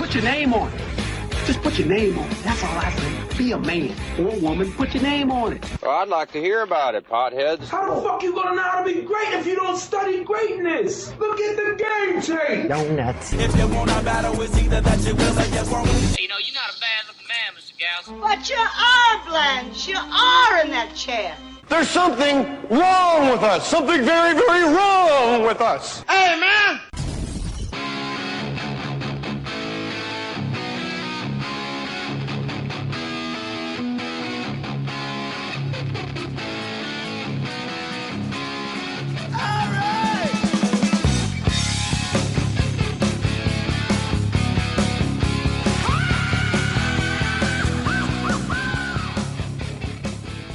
Put your name on it. Just put your name on it. That's all I say. Be a man or a woman. Put your name on it. Well, I'd like to hear about it, potheads. How the fuck you gonna know how to be great if you don't study greatness? Look at the game tape. Donuts. If you want a battle, it's either that you will or you won't. You know, you're not a bad-looking man, Mr. Gals. But you are, Blanche. You are in that chair. There's something wrong with us. Something very, very wrong with us. Hey, man.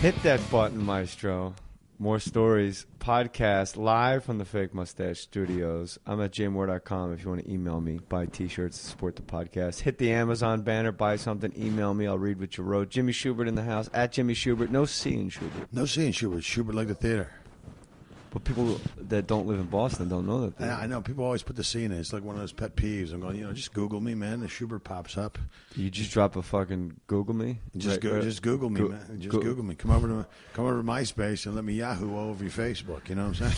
Hit that button, Maestro. More stories. Podcast live from the Fake Mustache Studios. I'm at jmohr.com if you want to email me. Buy T-shirts to support the podcast. Hit the Amazon banner. Buy something. Email me. I'll read what you wrote. Jimmy Schubert in the house. At Jimmy Schubert. No C in Schubert. No C in Schubert. Schubert like the theater. But people that don't live in Boston don't know that. I know. People always put the C in it. It's like one of those pet peeves. I'm going, just Google me, man. The Schubert pops up. You just drop a fucking Google me? Just Google me, man. Just Google me. Come over to MySpace and let me Yahoo all over your Facebook. You know what I'm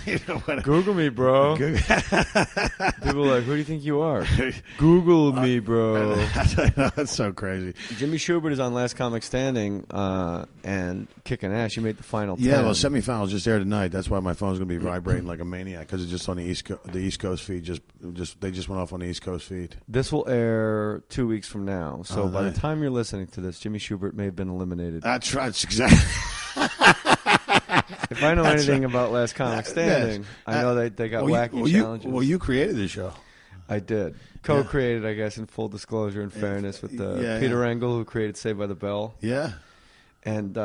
saying? Google me, bro. People are like, who do you think you are? Google me, bro. That's so crazy. Jimmy Schubert is on Last Comic Standing and kicking ass. You made the final 10. Yeah, well, semifinals just aired tonight. That's why my phone's going to be vibrating like a maniac because it's just on the East Coast feed. They just went off on the East Coast feed. This will air 2 weeks from now. So by the time you're listening to this, Jimmy Schubert may have been eliminated. That's right. That's exactly. If I know anything about Last Comic Standing, I know they got wacky challenges. You created the show. I did. Co-created, I guess, in full disclosure and fairness with Peter Engel, who created Saved by the Bell. Yeah. And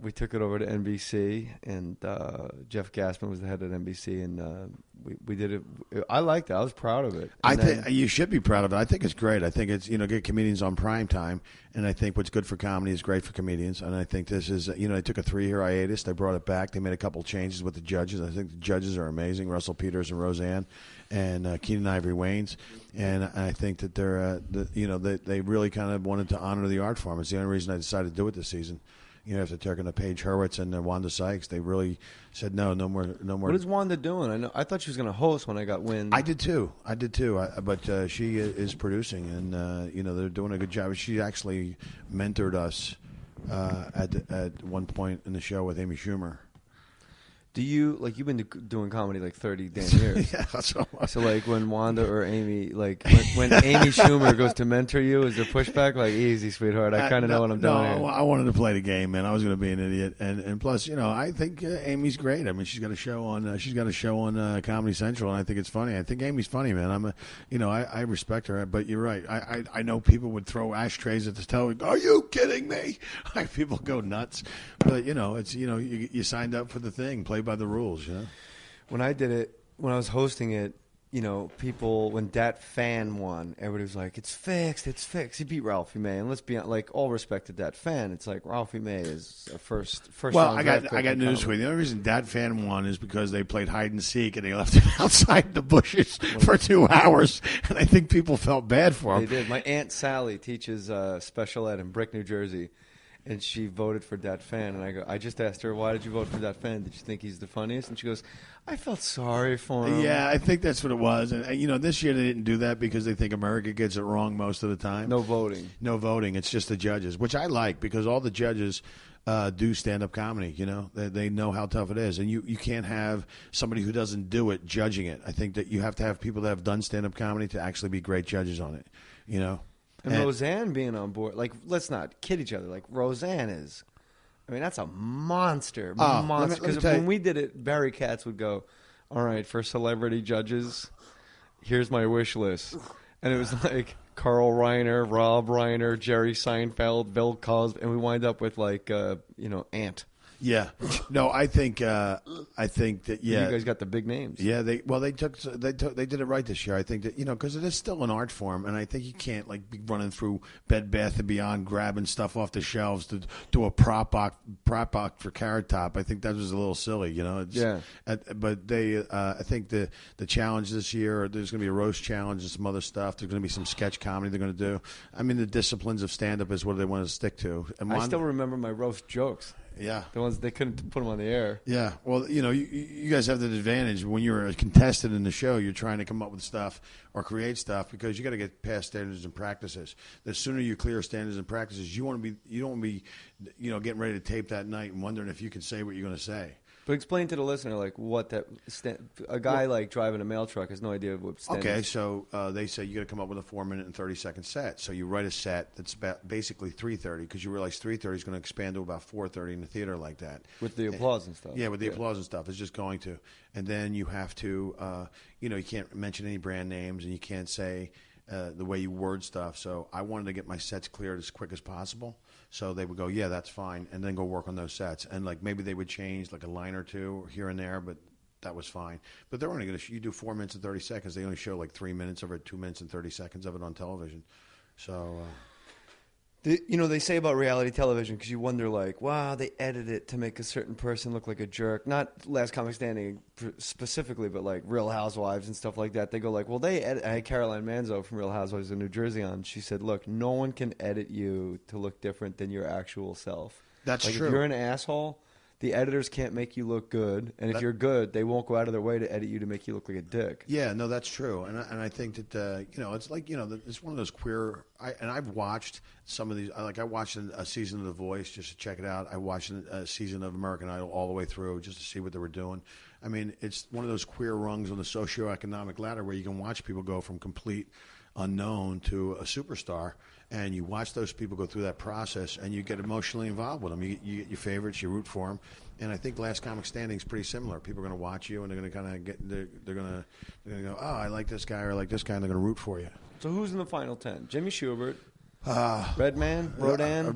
we took it over to NBC, and Jeff Gassman was the head at NBC, and we did it. I liked it. I was proud of it. I think you should be proud of it. I think it's great. I think it's get comedians on prime time, and I think what's good for comedy is great for comedians. And I think this is they took a 3-year hiatus. They brought it back. They made a couple changes with the judges. I think the judges are amazing. Russell Peters and Roseanne, and Keenan Ivory Waynes. And I think that they really kind of wanted to honor the art form. It's the only reason I decided to do it this season. After taking the Paige Hurwitz and Wanda Sykes, they really said no more. What is Wanda doing? I thought she was going to host when I got wind. I did too. But she is producing, and they're doing a good job. She actually mentored us at one point in the show with Amy Schumer. Do you you've been doing comedy 30 damn years? Yeah, that's so when Wanda or Amy when Amy Schumer goes to mentor you, is there pushback easy, sweetheart? I kind of know what I'm doing. No, I wanted to play the game, man. I was going to be an idiot, and plus, I think Amy's great. I mean, she's got a show on Comedy Central, and I think it's funny. I think Amy's funny, man. I respect her, but you're right. I know people would throw ashtrays at the television. Are you kidding me? People go nuts, but it's you signed up for the thing. Play by the rules, When I did it, when I was hosting it, people, when Dat Fan won, everybody was like, it's fixed. He beat Ralphie May. And let's be all respect to Dat Fan. It's like Ralphie May is a first Well, I got news for you. The only reason Dat Fan won is because they played hide and seek and they left him outside the bushes for 2 hours. And I think people felt bad for him. They did. My Aunt Sally teaches special ed in Brick, New Jersey. And she voted for Dat Fan. And I just asked her, why did you vote for Dat Fan? Did you think he's the funniest? And she goes, I felt sorry for him. Yeah, I think that's what it was. And, this year they didn't do that because they think America gets it wrong most of the time. No voting. It's just the judges, which I like because all the judges do stand-up comedy. They know how tough it is. And you can't have somebody who doesn't do it judging it. I think that you have to have people that have done stand-up comedy to actually be great judges on it, And Roseanne being on board, let's not kid each other. Roseanne is, that's a monster. Because when we did it, Barry Katz would go, all right, for celebrity judges, here's my wish list. And it was Carl Reiner, Rob Reiner, Jerry Seinfeld, Bill Cosby, and we wind up with Ant. Yeah. No, I think that yeah. You guys got the big names. Yeah, they did it right this year. I think that because it is still an art form, and I think you can't like be running through Bed Bath and Beyond grabbing stuff off the shelves to do a prop box for Carrot Top. I think that was a little silly, But I think the challenge this year, there's going to be a roast challenge and some other stuff. There's going to be some sketch comedy they're going to do. I mean, the disciplines of stand up is what they want to stick to. And I still remember my roast jokes. Yeah. The ones they couldn't put them on the air. Yeah. Well, you guys have the advantage when you're a contestant in the show. You're trying to come up with stuff or create stuff because you got to get past standards and practices. The sooner you clear standards and practices, you don't want to be getting ready to tape that night and wondering if you can say what you're going to say. But explain to the listener, like, what a guy like driving a mail truck has no idea what standards. Okay, so they say you got to come up with a 4-minute and 30-second set. So you write a set that's basically 3:30 because you realize 3:30 is going to expand to about 4:30 in the theater like that. With the applause and stuff. Yeah, with the applause and stuff. It's just going to. And then you have to, you can't mention any brand names and you can't say the way you word stuff. So I wanted to get my sets cleared as quick as possible. So they would go, yeah, that's fine, and then go work on those sets. And like maybe they would change like a line or two here and there, but that was fine. But they're only going to you do 4 minutes and 30 seconds. They only show like 3 minutes of it, 2 minutes and 30 seconds of it on television. So. They say about reality television because you wonder, like, wow, they edit it to make a certain person look like a jerk. Not Last Comic Standing specifically, but like Real Housewives and stuff like that. They go like, well, they edit. I had Caroline Manzo from Real Housewives of New Jersey on. She said, look, no one can edit you to look different than your actual self. That's like, true. If you're an asshole, the editors can't make you look good, and if you're good, they won't go out of their way to edit you to make you look like a dick. Yeah, no, that's true, and I think that it's like it's one of those queer. I've watched some of these. I watched a season of The Voice just to check it out. I watched a season of American Idol all the way through just to see what they were doing. I mean, it's one of those queer rungs on the socioeconomic ladder where you can watch people go from complete unknown to a superstar. And you watch those people go through that process, and you get emotionally involved with them. You get your favorites, you root for them, and I think Last Comic Standing is pretty similar. People are going to watch you, and they're going to kind of they're going to go, oh, I like this guy or I like this guy, and they're going to root for you. So who's in the final 10? Jimmy Schubert, Redman, Rodan.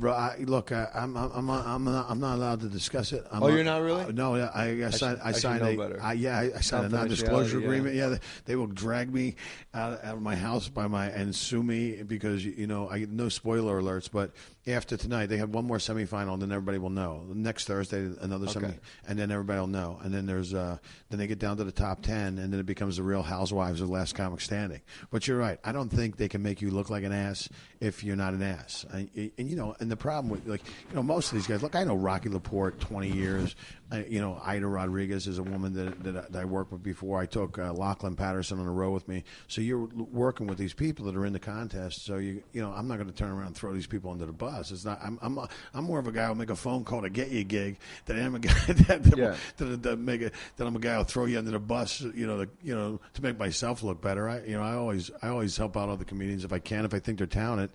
Look, I'm not allowed to discuss it. You're not really? No, I signed I signed a non-disclosure agreement. Yeah, they will drag me out of my house and sue me because I no spoiler alerts. But after tonight, they have one more semifinal, and then everybody will know. Next Thursday, another semi, and then everybody will know. And then there's then they get down to the top 10, and then it becomes the Real Housewives of Last Comic Standing. But you're right. I don't think they can make you look like an ass if you're not an ass. And the problem with most of these guys. Look, I know Rocky Laporte, 20 years. Ida Rodriguez is a woman that I worked with before. I took Lachlan Patterson on the road with me. So you're working with these people that are in the contest. So I'm not going to turn around and throw these people under the bus. It's not. I'm more of a guy who'll make a phone call to get you a gig than I am a guy that I'm a guy who'll throw you under the bus. To make myself look better. I always help out other comedians if I can. If I think they're talented.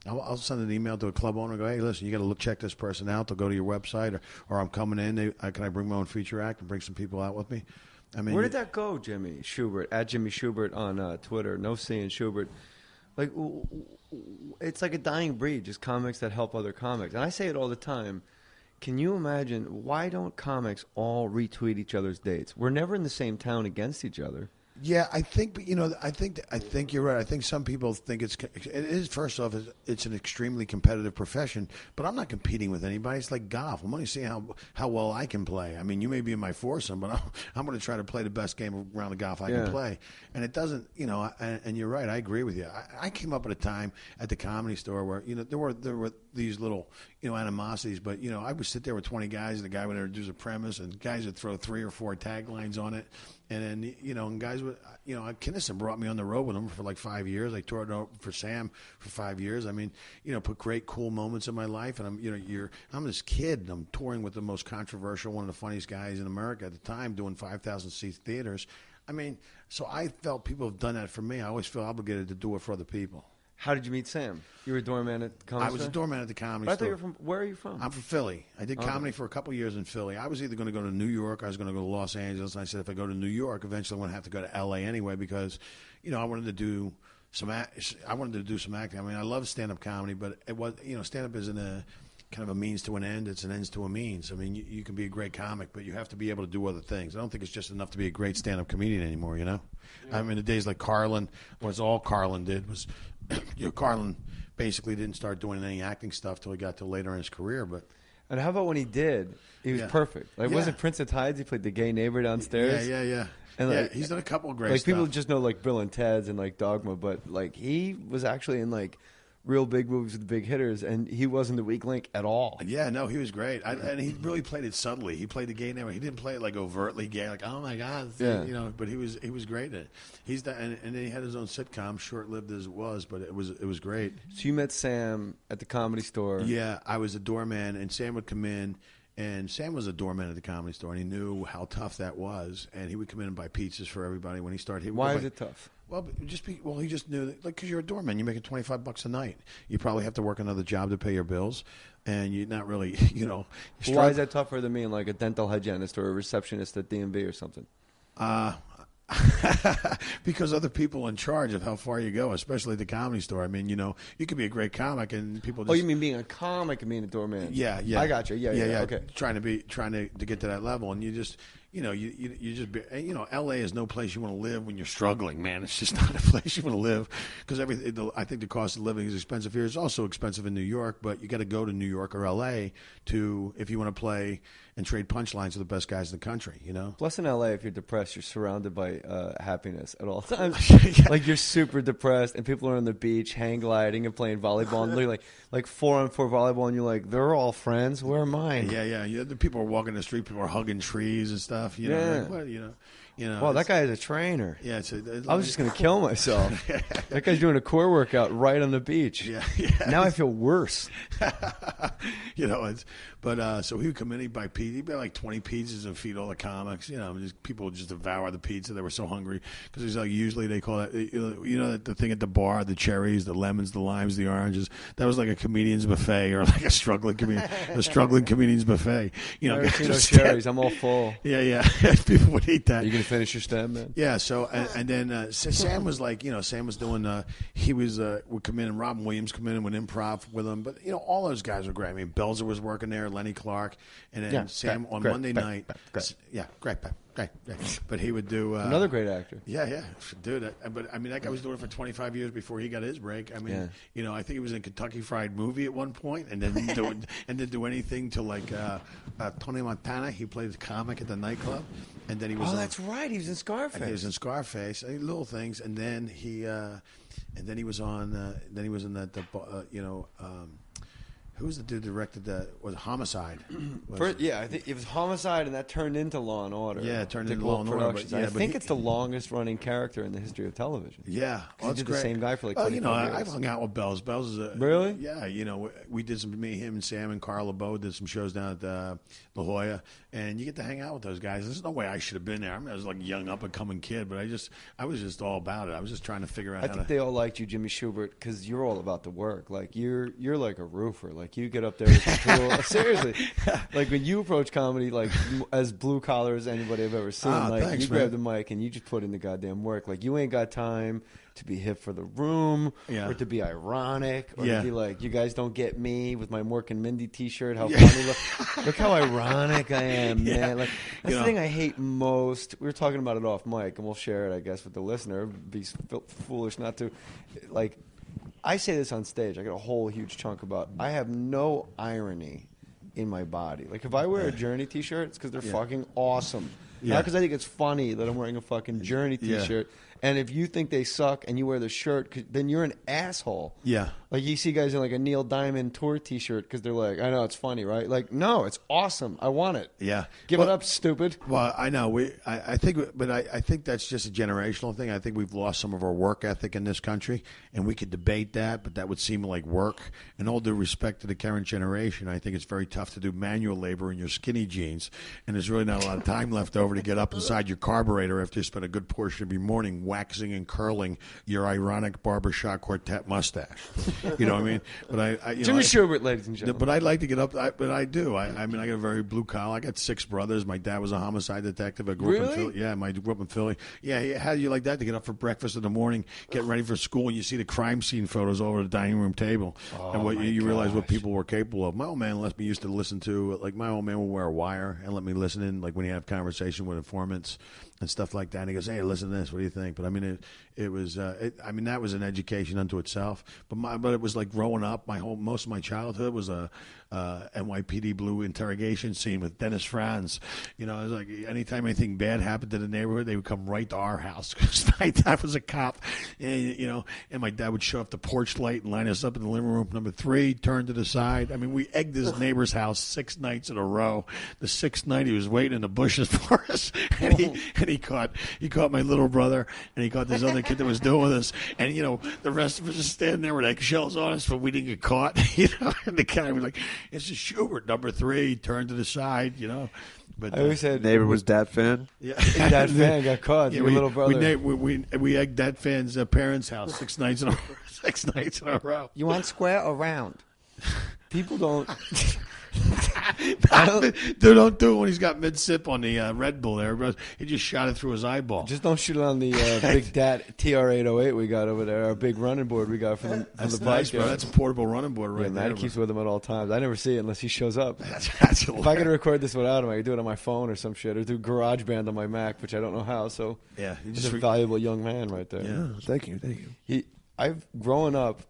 I'll send an email to a club owner and go, hey, listen, you got to check this person out. They'll go to your website, or I'm coming in. Can I bring my own feature act and bring some people out with me? I mean, where did that go, Jimmy Schubert? At Jimmy Schubert on Twitter. No seeing Schubert. Like, it's like a dying breed, just comics that help other comics. And I say it all the time. Can you imagine, why don't comics all retweet each other's dates? We're never in the same town against each other. Yeah, I think, I think you're right. I think some people think it is. First off, it's an extremely competitive profession, but I'm not competing with anybody. It's like golf. I'm only seeing how well I can play. I mean, you may be in my foursome, but I'm going to try to play the best game of round of golf I can play. And it doesn't, and you're right. I agree with you. I came up at a time at the Comedy Store where there were these little animosities, but I would sit there with 20 guys, and the guy would introduce a premise, and guys would throw 3 or 4 taglines on it. And then, and guys would, Kinnison brought me on the road with him for like 5 years. I toured out for Sam for 5 years. I mean, put great, cool moments in my life. And I'm this kid, and I'm touring with the most controversial, one of the funniest guys in America at the time, doing 5,000-seat theaters. I mean, so I felt people have done that for me. I always feel obligated to do it for other people. How did you meet Sam? You were a doorman at the Comedy Store? I was a doorman at the Comedy Store. I thought you were from. Where are you from? I'm from Philly. I did comedy for a couple of years in Philly. I was either going to go to New York, or I was going to go to Los Angeles. And I said, if I go to New York, eventually I'm going to have to go to L.A. anyway because, I wanted to do some acting. I mean, I love stand-up comedy, but it was, stand-up isn't kind of a means to an end. It's an ends to a means. I mean, you can be a great comic, but you have to be able to do other things. I don't think it's just enough to be a great stand-up comedian anymore, you know? I mean, the days like Carlin, was all Carlin did was, Carlin basically didn't start doing any acting stuff till he got to later in his career, but... And how about when he did? He was perfect. Like, wasn't Prince of Tides? He played the gay neighbor downstairs. Yeah. And like, he's done a couple of great like stuff. People just know like Bill and Ted's and like Dogma, but like he was actually in like real big movies with big hitters, and he wasn't the weak link at all. Yeah, no, he was great, and he really played it subtly. He played the gay neighbor. He didn't play it like overtly gay, like oh my god, you know. But he was great at it. He's the, and then he had his own sitcom, short-lived as it was, but it was great. So you met Sam at the Comedy Store. Yeah, I was a doorman, and Sam would come in. And Sam was a doorman at the Comedy Store, and he knew how tough that was. And he would come in and buy pizzas for everybody when he started. Why is it tough? Well, he just knew that, like, because you're a doorman, you're making $25 a night. You probably have to work another job to pay your bills, and you're not really, you know. Why is that tougher than being like a dental hygienist or a receptionist at DMV or something? Because other people are in charge of how far you go, especially at the Comedy Store. I mean, you know, you could be a great comic and people just... Oh, you mean being a comic and being a doorman? Yeah. I got you. Yeah. Okay. Trying to get to that level, and you just... You know, you just be, you know, L.A. is no place you want to live when you're struggling, man. It's just not a place you want to live because I think the cost of living is expensive here. It's also expensive in New York, but you got to go to New York or L.A. if you want to play and trade punchlines with the best guys in the country. You know. Plus, in L.A., if you're depressed, you're surrounded by happiness at all times. Yeah. Like you're super depressed, and people are on the beach, hang gliding, and playing volleyball, and they're like 4-on-4 volleyball, and you're like, they're all friends. Where are mine? Yeah. The people are walking the street. People are hugging trees and stuff. You know, like, what, you know. Well, that guy is a trainer. Yeah, I was just going to kill myself. That guy's doing a core workout right on the beach. Yeah. Now I feel worse. You know, so he would come in, he'd buy pizza. He'd buy like 20 pizzas and feed all the comics. You know, people would just devour the pizza. They were so hungry because it's like usually they call it, you know, the thing at the bar, the cherries, the lemons, the limes, the oranges. That was like a comedian's buffet or like a struggling comedian's buffet. You know, cherries. I'm all full. Yeah. People would eat that. Are you going to finish your stem, man? Yeah. So and then Sam was like, you know, Sam was doing. He would come in, and Robin Williams come in and would improv with him. But you know, all those guys were great. I mean, Belzer was working there, Lenny Clark, and then Sam on Monday night. Great. But he would do another great actor. Yeah, dude. But I mean, that guy was doing it for 25 years before he got his break. I mean, you know, I think he was in Kentucky Fried Movie at one point, and then didn't do anything till like Tony Montana. He played the comic at the nightclub, and then he was. Oh, that's right. He was in Scarface. He was in Scarface. Little things, and then he was on. Then he was in that. Who was the dude that directed that? Was Homicide? I think it was Homicide, and that turned into Law and Order. Yeah, it turned into Law and Order. I think it's the longest running character in the history of television. Yeah, he did the same guy for like 25 you know, years. I've hung out with Bells. Bells is really? Yeah, you know, we did some. Me, him, and Sam and Carl LeBeau did some shows down at La Jolla, and you get to hang out with those guys. There's no way I should have been there. I mean, I was like a young up and coming kid, but I was just all about it. I was just trying to figure out. I think they all liked you, Jimmy Schubert, because you're all about the work. Like you're like a roofer. Like you get up there with the tool. Seriously, like when you approach comedy, like as blue collar as anybody I've ever seen. Like thanks, you grab the mic and you just put in the goddamn work. Like you ain't got time to be hip for the room, or to be ironic, or to be like, you guys don't get me with my Mork and Mindy T-shirt. How funny! Look how ironic I am, man. Like that's the thing I hate most. We were talking about it off mic, and we'll share it, I guess, with the listener. It'd be foolish not to. Like, I say this on stage. I get a whole huge chunk about. I have no irony in my body. Like if I wear a Journey T-shirt, it's because they're fucking awesome. Not because I think it's funny that I'm wearing a fucking Journey T-shirt. And if you think they suck and you wear the shirt, then you're an asshole. Yeah. Like you see guys in like a Neil Diamond tour T-shirt because they're like, I know it's funny, right? Like, no, it's awesome. I want it. Yeah. Give it up, stupid. Well, I know. I think that's just a generational thing. I think we've lost some of our work ethic in this country, and we could debate that, but that would seem like work. And all due respect to the current generation, I think it's very tough to do manual labor in your skinny jeans, and there's really not a lot of time left over to get up inside your carburetor after you spend a good portion of your morning waxing and curling your ironic barbershop quartet mustache. You know what I mean? But Jimmy Schubert, ladies and gentlemen. But I'd like to get up. But I do. I mean, I got a very blue collar. I got 6 brothers. My dad was a homicide detective. I grew up in Philly. Yeah, I grew up in Philly. Yeah, how do you like that to get up for breakfast in the morning, get ready for school, and you see the crime scene photos over the dining room table, and what you realize what people were capable of. My old man let me used to listen to, like, my old man would wear a wire and let me listen in, like when he had conversation with informants and stuff like that. And he goes, "Hey, listen to this. What do you think?" But I mean, it was I mean, that was an education unto itself. But it was like growing up. Most of my childhood was a NYPD Blue interrogation scene with Dennis Franz. You know, it was like anytime anything bad happened to the neighborhood, they would come right to our house because my dad was a cop. And, you know, and my dad would show up the porch light and line us up in the living room. Number 3, turn to the side. I mean, we egged his neighbor's house 6 nights in a row. The 6th night, he was waiting in the bushes for us, and he caught my little brother, and he caught this other kid that was doing with us, and you know, the rest of us just standing there with eggshells on us, but we didn't get caught. You know, and the guy was like, "It's a Schubert, number 3, turn to the side." You know. But I always said neighbor was Dat Fan. Yeah, Dat Fan got caught. Yeah, Your little brother. We egged Dat Fan's parents' house 6 nights in a 6 nights in a row. You want square or round? People don't. Don't do it when he's got mid-sip on the Red Bull there. He just shot it through his eyeball. Just don't shoot it on the big Dat TR-808 we got over there, our big running board we got from the nice, bike. bro. That's a portable running board right there. Matt keeps with him at all times. I never see it unless he shows up. That's if I could record this without him, I could do it on my phone or some shit, or do GarageBand on my Mac, which I don't know how. So yeah, he's a valuable young man right there. Yeah, thank you. I've grown up.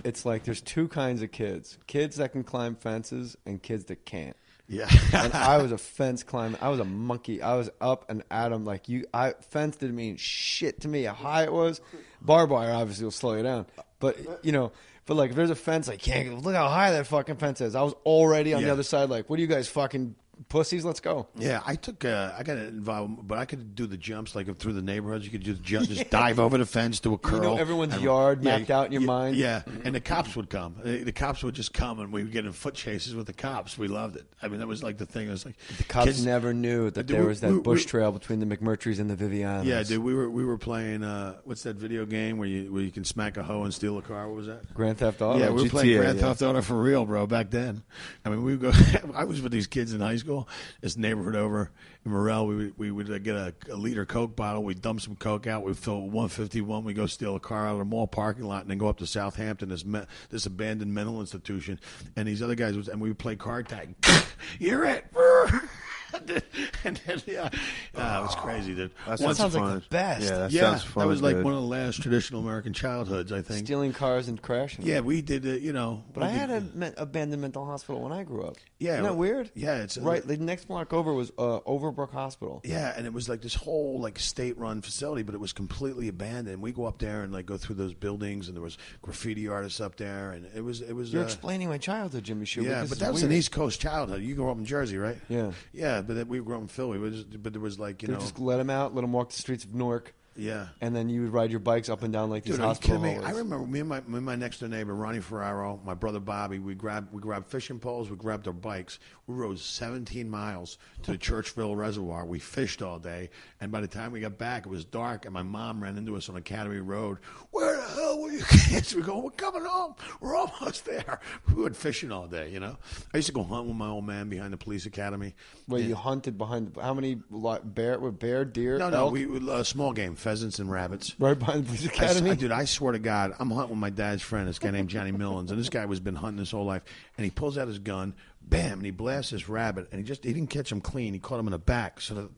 It's like there's 2 kinds of kids that can climb fences and kids that can't. Yeah. And I was a fence climber. I was a monkey. I was up and at 'em like you. Fence didn't mean shit to me. How high it was. Barbed wire obviously will slow you down. But, you know, like if there's a fence, I can't. Look how high that fucking fence is. I was already on the other side like, what are you guys fucking pussies? Let's go. Yeah, I got involved, but I could do the jumps like through the neighborhoods. You could just dive over the fence, do a curl. You know everyone's yard mapped out in your mind. Yeah, and the cops would come. The cops would just come, and we would get in foot chases with the cops. We loved it. I mean, that was like the thing. It was like the cops never knew that there was that bush trail between the McMurtrys and the Vivianas. Yeah, dude, we were playing. What's that video game where you can smack a hoe and steal a car? What was that? Grand Theft Auto. Yeah, we were GTA, playing Grand Theft Auto for real, bro. Back then, I mean, we would go. I was with these kids in high school. This neighborhood over in Morel, we would get a liter Coke bottle. We'd dump some Coke out. We'd fill 151. We'd go steal a car out of the mall parking lot and then go up to Southampton, this abandoned mental institution. And these other guys, and we would play card tag. You're it. And then, it was crazy, dude. That sounds like the best. Yeah, that sounds fun. That was like one of the last traditional American childhoods, I think. Stealing cars and crashing. Yeah, we did it, you know. But I had an abandoned mental hospital when I grew up. Yeah. Isn't that weird? Yeah. It's right. The next block over was Overbrook Hospital. Yeah, and it was like this whole like state-run facility, but it was completely abandoned. We go up there and like go through those buildings, and there was graffiti artists up there, and it was. You're explaining my childhood, Jimmy Schubert. Yeah, but that was an East Coast childhood. You grew up in Jersey, right? Yeah. Yeah, but we grew up in Philly. But there was like, you know, just let them out, let them walk the streets of Newark. Yeah. And then you would ride your bikes up and down like these hospital hallways. I remember me and my next door neighbor, Ronnie Ferraro, my brother Bobby, we grabbed fishing poles, we grabbed our bikes. We rode 17 miles to the Churchville Reservoir. We fished all day. And by the time we got back, it was dark, and my mom ran into us on Academy Road. Where the hell were you kids? We go, we're coming home. We're almost there. We went fishing all day, you know. I used to go hunt with my old man behind the police academy. Wait, you hunted behind how many bear, deer, No, elk? we small game. Pheasants and rabbits. Right behind the police academy? Dude, I swear to God, I'm hunting with my dad's friend, this guy named Johnny Millins, and this guy was been hunting his whole life, and he pulls out his gun, bam, and he blasts this rabbit, and he didn't catch him clean. He caught him in the back, so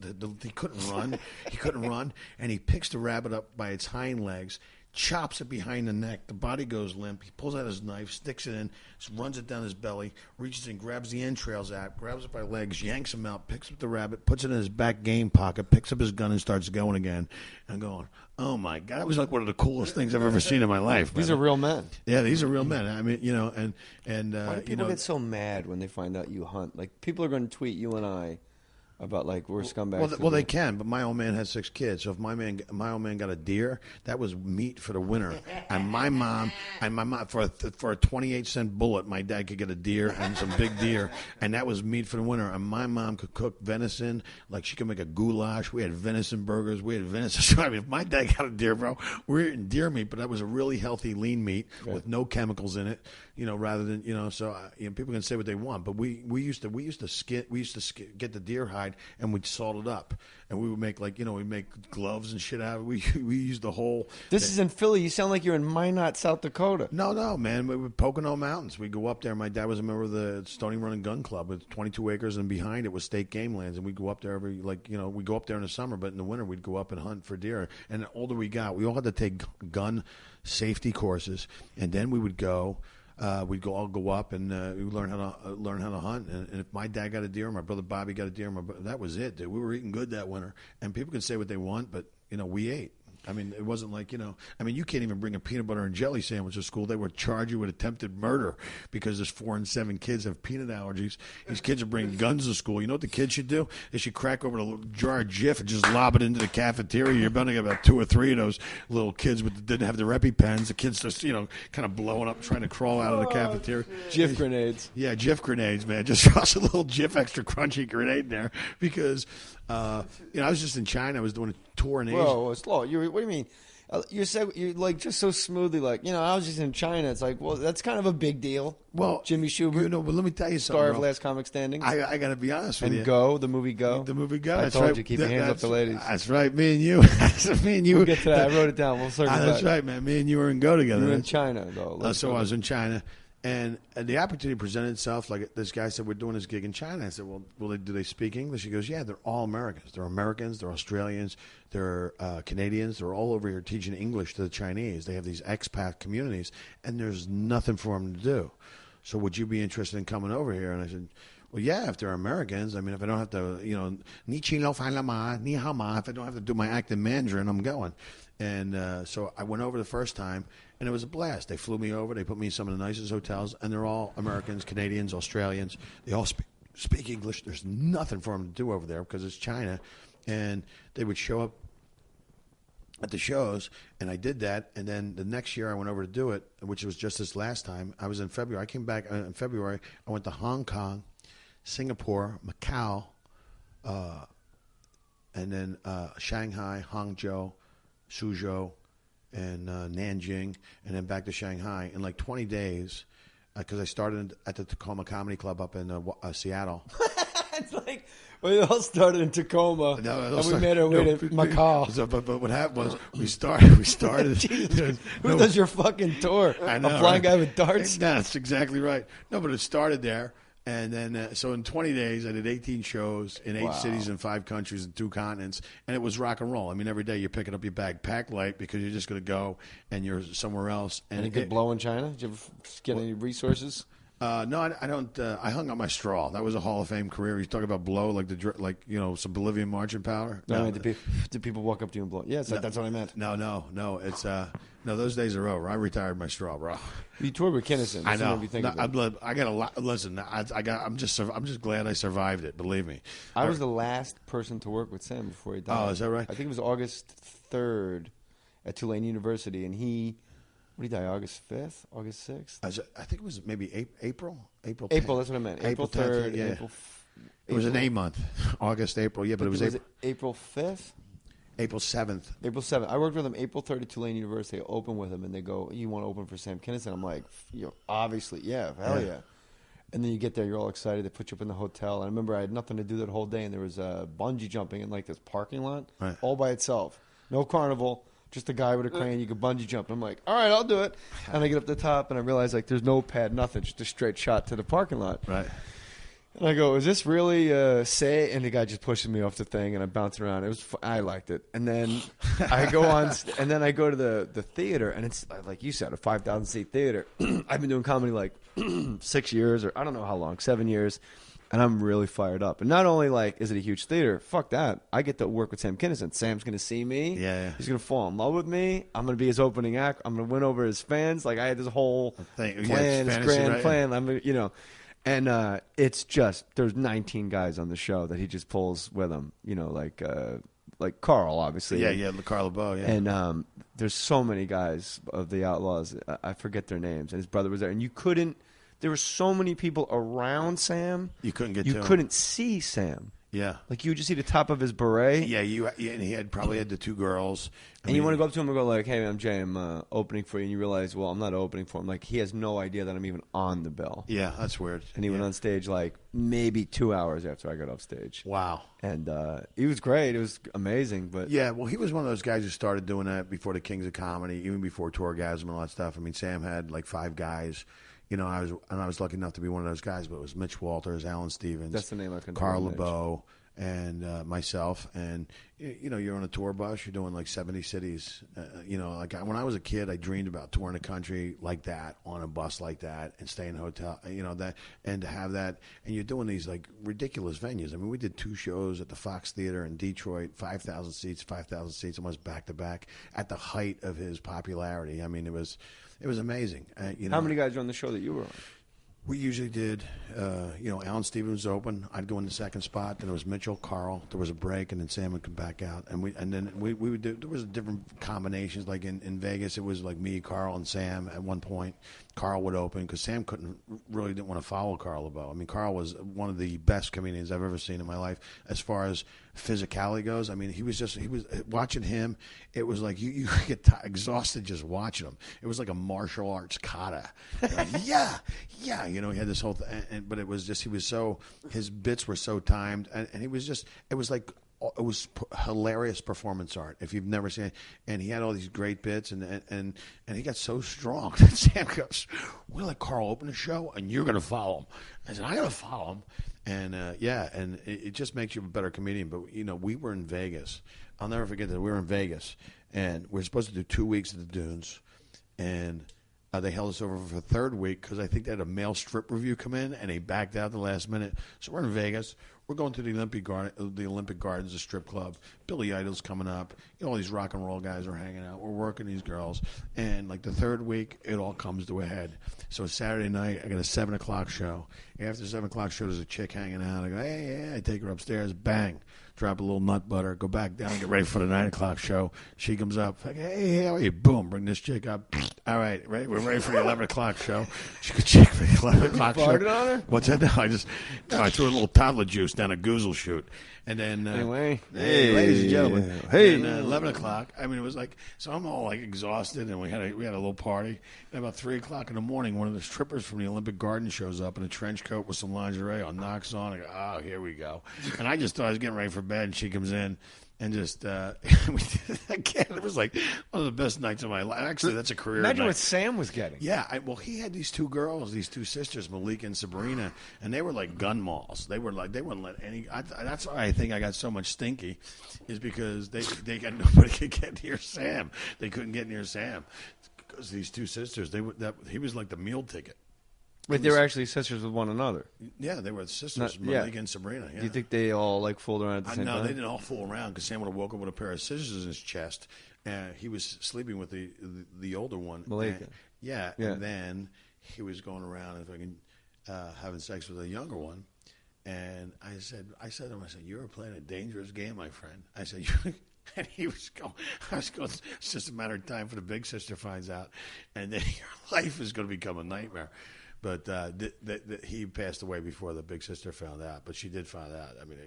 he couldn't run. He couldn't run, and he picks the rabbit up by its hind legs, chops it behind the neck. The body goes limp. He pulls out his knife, sticks it in, runs it down his belly, reaches in, grabs the entrails out, grabs it by legs, yanks him out, picks up the rabbit, puts it in his back game pocket, picks up his gun, and starts going again. And I'm going, oh my God, that was like one of the coolest things I've ever seen in my life. These are real men. Yeah, these are real men. I mean, you know, and why do people get so mad when they find out you hunt? Like, people are going to tweet you and I about like we're scumbags. Well, they can, but my old man has 6 kids. So if my old man got a deer, that was meat for the winter. And my mom for a 28-cent bullet, my dad could get a deer and some big deer, and that was meat for the winter. And my mom could cook venison, like she could make a goulash. We had venison burgers. We had venison. So, I mean, if my dad got a deer, bro, we're eating deer meat, but that was a really healthy, lean meat with no chemicals in it. Rather than so people can say what they want, but we used to get the deer hide and we'd salt it up, and we would make we'd make gloves and shit out of it. We used the whole. This is in Philly. You sound like you're in Minot, South Dakota. No, man. We were Pocono Mountains. We go up there. My dad was a member of the Stony Run and Gun Club with 22 acres, and behind it was state game lands, and we go up there we go up there in the summer, but in the winter we'd go up and hunt for deer. And the older we got, we all had to take gun safety courses, and then we would go. We'd all go up and we learn how to hunt. And if my dad got a deer, my brother Bobby got a deer, that was it, dude. We were eating good that winter. And people can say what they want, but we ate. I mean, it wasn't like, you can't even bring a peanut butter and jelly sandwich to school. They would charge you with attempted murder because there's 4 and 7 kids have peanut allergies. These kids are bringing guns to school. You know what the kids should do? They should crack open a jar of Jif and just lob it into the cafeteria. You're bound to get about 2 or 3 of those little kids that didn't have the EpiPens. The kids just, kind of blowing up, trying to crawl out of the cafeteria. Jif grenades. Yeah, Jif grenades, man. Just toss a little Jif extra crunchy grenade in there because, I was just in China. I was doing a tour in Asia. Whoa, slow. What do you mean? You're like just so smoothly, like I was just in China. It's like, well, that's kind of a big deal. Well, Jimmy Schubert, but let me tell you something. Star of Last Comic Standing. I got to be honest with you. And Go, the movie Go. The movie Go. I told you, keep your hands up to ladies. That's right, me and you. Me and you. We'll get to that. I wrote it down. We'll circle back. That's right, man. Me and you were in Go together. You were in China, though. So I was in China. And the opportunity presented itself. Like this guy said, we're doing this gig in China. I said, well, do they speak English? He goes, yeah, they're all Americans. They're Americans. They're Australians. They're Canadians. They're all over here teaching English to the Chinese. They have these expat communities, and there's nothing for them to do. So would you be interested in coming over here? And I said, well, yeah, if they're Americans. I mean, if I don't have to, ni chi lo fan la ma, ni hao ma, if I don't have to do my act in Mandarin, I'm going. And so I went over the first time, and it was a blast. They flew me over. They put me in some of the nicest hotels, and they're all Americans, Canadians, Australians. They all speak English. There's nothing for them to do over there because it's China. And they would show up at the shows, and I did that. And then the next year I went over to do it, which was just this last time. I was in February. I came back in February. I went to Hong Kong, Singapore, Macau, and then Shanghai, Hangzhou, Suzhou, and Nanjing, and then back to Shanghai in like 20 days because I started at the Tacoma Comedy Club up in Seattle. It's like we all started in Tacoma, and we made our way to Macau. So, but what happened was we started. Jesus, who does your fucking tour? I know, a blind guy with darts? That's exactly right. No, but it started there. And then, so in 20 days, I did 18 shows in 8 cities in 5 countries and 2 continents, and it was rock and roll. I mean, every day you're picking up your bag, pack light, because you're just going to go and you're somewhere else. And any good blow in China? Did you ever get any resources? No, I don't. I hung up my straw. That was a Hall of Fame career. You talk about blow, like some Bolivian marching powder. No, did people walk up to you and blow? Yes, that's what I meant. No. It's no. Those days are over. I retired my straw, bro. You toured with Kinnison. I know. I got a lot. Listen, I'm just glad I survived it. Believe me. I was the last person to work with Sam before he died. Oh, is that right? I think it was August 3rd at Tulane University, and he. What did he die? August 5th? August 6th? I think it was maybe April. April, 10th. That's what I meant. April 3rd. Yeah. It was an A month. August, April. Yeah, but it was April 5th? April 7th. April 7th. I worked with him April 3rd at Tulane University. I opened with him, and they go, you want to open for Sam Kinison? I'm like, obviously, yeah, hell yeah. And then you get there, you're all excited. They put you up in the hotel. And I remember I had nothing to do that whole day, and there was bungee jumping in like this parking lot all by itself. No carnival. Just a guy with a crane, you could bungee jump. And I'm like, all right, I'll do it. And I get up the top, and I realize, like, there's no pad, nothing, just a straight shot to the parking lot. Right. And I go, is this really say? And the guy just pushes me off the thing, and I bounce around. I liked it. And then I go on, and then I go to the theater, and it's, like you said, a 5,000-seat theater. I've been doing comedy, like, 6 years, or I don't know how long, 7 years. And I'm really fired up. And not only, like, is it a huge theater, fuck that. I get to work with Sam Kinison. Sam's going to see me. Yeah. He's going to fall in love with me. I'm going to be his opening act. I'm going to win over his fans. Like, I had this whole plan, this grand plan. I'm, And it's just there's 19 guys on the show that he just pulls with him. You know, like Carl, obviously. Yeah, Carl LeBeau, yeah. And there's so many guys of the Outlaws. I forget their names. And his brother was there. And you couldn't – there were so many people around Sam. You couldn't get to him. You couldn't see Sam. Yeah. Like you would just see the top of his beret. Yeah, and he probably had the two girls. And you want to go up to him and go like, hey, I'm Jay, I'm opening for you. And you realize, well, I'm not opening for him. Like he has no idea that I'm even on the bill. Yeah, that's weird. And he went on stage like maybe 2 hours after I got off stage. Wow. And he was great. It was amazing. But yeah, well, he was one of those guys who started doing that before the Kings of Comedy, even before Tourgasm and all that stuff. I mean, Sam had like 5 guys. You know, I was lucky enough to be one of those guys, but it was Mitch Walters, Alan Stevens. That's the name I couldn't Carl LeBeau. And myself, and you know, you're on a tour bus. You're doing like 70 cities. You know, like when I was a kid, I dreamed about touring the country like that on a bus like that, and staying in a hotel. You know that, and to have that, and you're doing these like ridiculous venues. I mean, we did 2 shows at the Fox Theater in Detroit, 5,000 seats, almost back to back, at the height of his popularity. I mean, it was amazing. You know, how many guys were on the show that you were on? We usually did, you know, Alan Stevens was open. I'd go in the second spot. Then it was Mitchell, Carl. There was a break, and then Sam would come back out. And then we would do. There was different combinations. Like in Vegas, it was like me, Carl, and Sam. At one point, Carl would open because Sam didn't want to follow Carl LeBeau. I mean, Carl was one of the best comedians I've ever seen in my life as far as physicality goes. I mean, he was watching him. It was like you get exhausted just watching him. It was like a martial arts kata. Like, yeah. You know, he had this whole thing, but it was just his bits were so timed, and he was just it was hilarious performance art if you've never seen it. And he had all these great bits, and he got so strong. Sam goes, "We'll let Carl open the show, and you're going to follow him." I said, "I got to follow him." And and it just makes you a better comedian. But you know, we were in Vegas. I'll never forget that we were in Vegas, and we're supposed to do 2 weeks at the Dunes, and they held us over for the 3rd week because I think they had a male strip review come in, and they backed out at the last minute. So we're in Vegas. We're going to the Olympic Gardens, a strip club. Billy Idol's coming up. You know, all these rock and roll guys are hanging out. We're working these girls. And like the 3rd week, it all comes to a head. So Saturday night, I got a 7 o'clock show. After the 7 o'clock show, there's a chick hanging out. I go, hey, yeah. I take her upstairs. Bang. Drop a little nut butter. Go back down. Get ready for the 9 o'clock show. She comes up. Like, hey, how are you? Boom. Bring this chick up. All right. We're ready for the 11 o'clock show. She could check for the 11 o'clock show. Farted on her? What's that? No, I threw a little toddler juice down a goozle chute. And then, anyway, hey, ladies and gentlemen, hey, and, 11 o'clock. I mean, it was like, so I'm all like exhausted, and we had a little party. And about 3 o'clock in the morning, one of the strippers from the Olympic Garden shows up in a trench coat with some lingerie on, knocks on. I go, oh, here we go. And I just thought I was getting ready for bed, and she comes in. And just, we did it again. It was like one of the best nights of my life. Actually, that's a career Imagine night. what Sam was getting. Yeah, well, he had these 2 girls, these 2 sisters, Malika and Sabrina, and they were like gun malls. They wouldn't let any. That's why I think I got so much stinky, is because they got nobody could get near Sam. They couldn't get near Sam because these 2 sisters. He was like the meal ticket. But they were actually sisters with one another. Yeah, they were sisters, Malika and Sabrina. Yeah. Do you think they all like fooled around at the same time? No, they didn't all fool around because Sam would have woke up with a pair of scissors in his chest. He was sleeping with the older one. Malika. And then he was going around and fucking having sex with a younger one. And I said to him, "You are playing a dangerous game, my friend." I said, and he was going, it's just a matter of time for the big sister finds out. And then your life is going to become a nightmare. But he passed away before the big sister found out. But she did find out. I mean,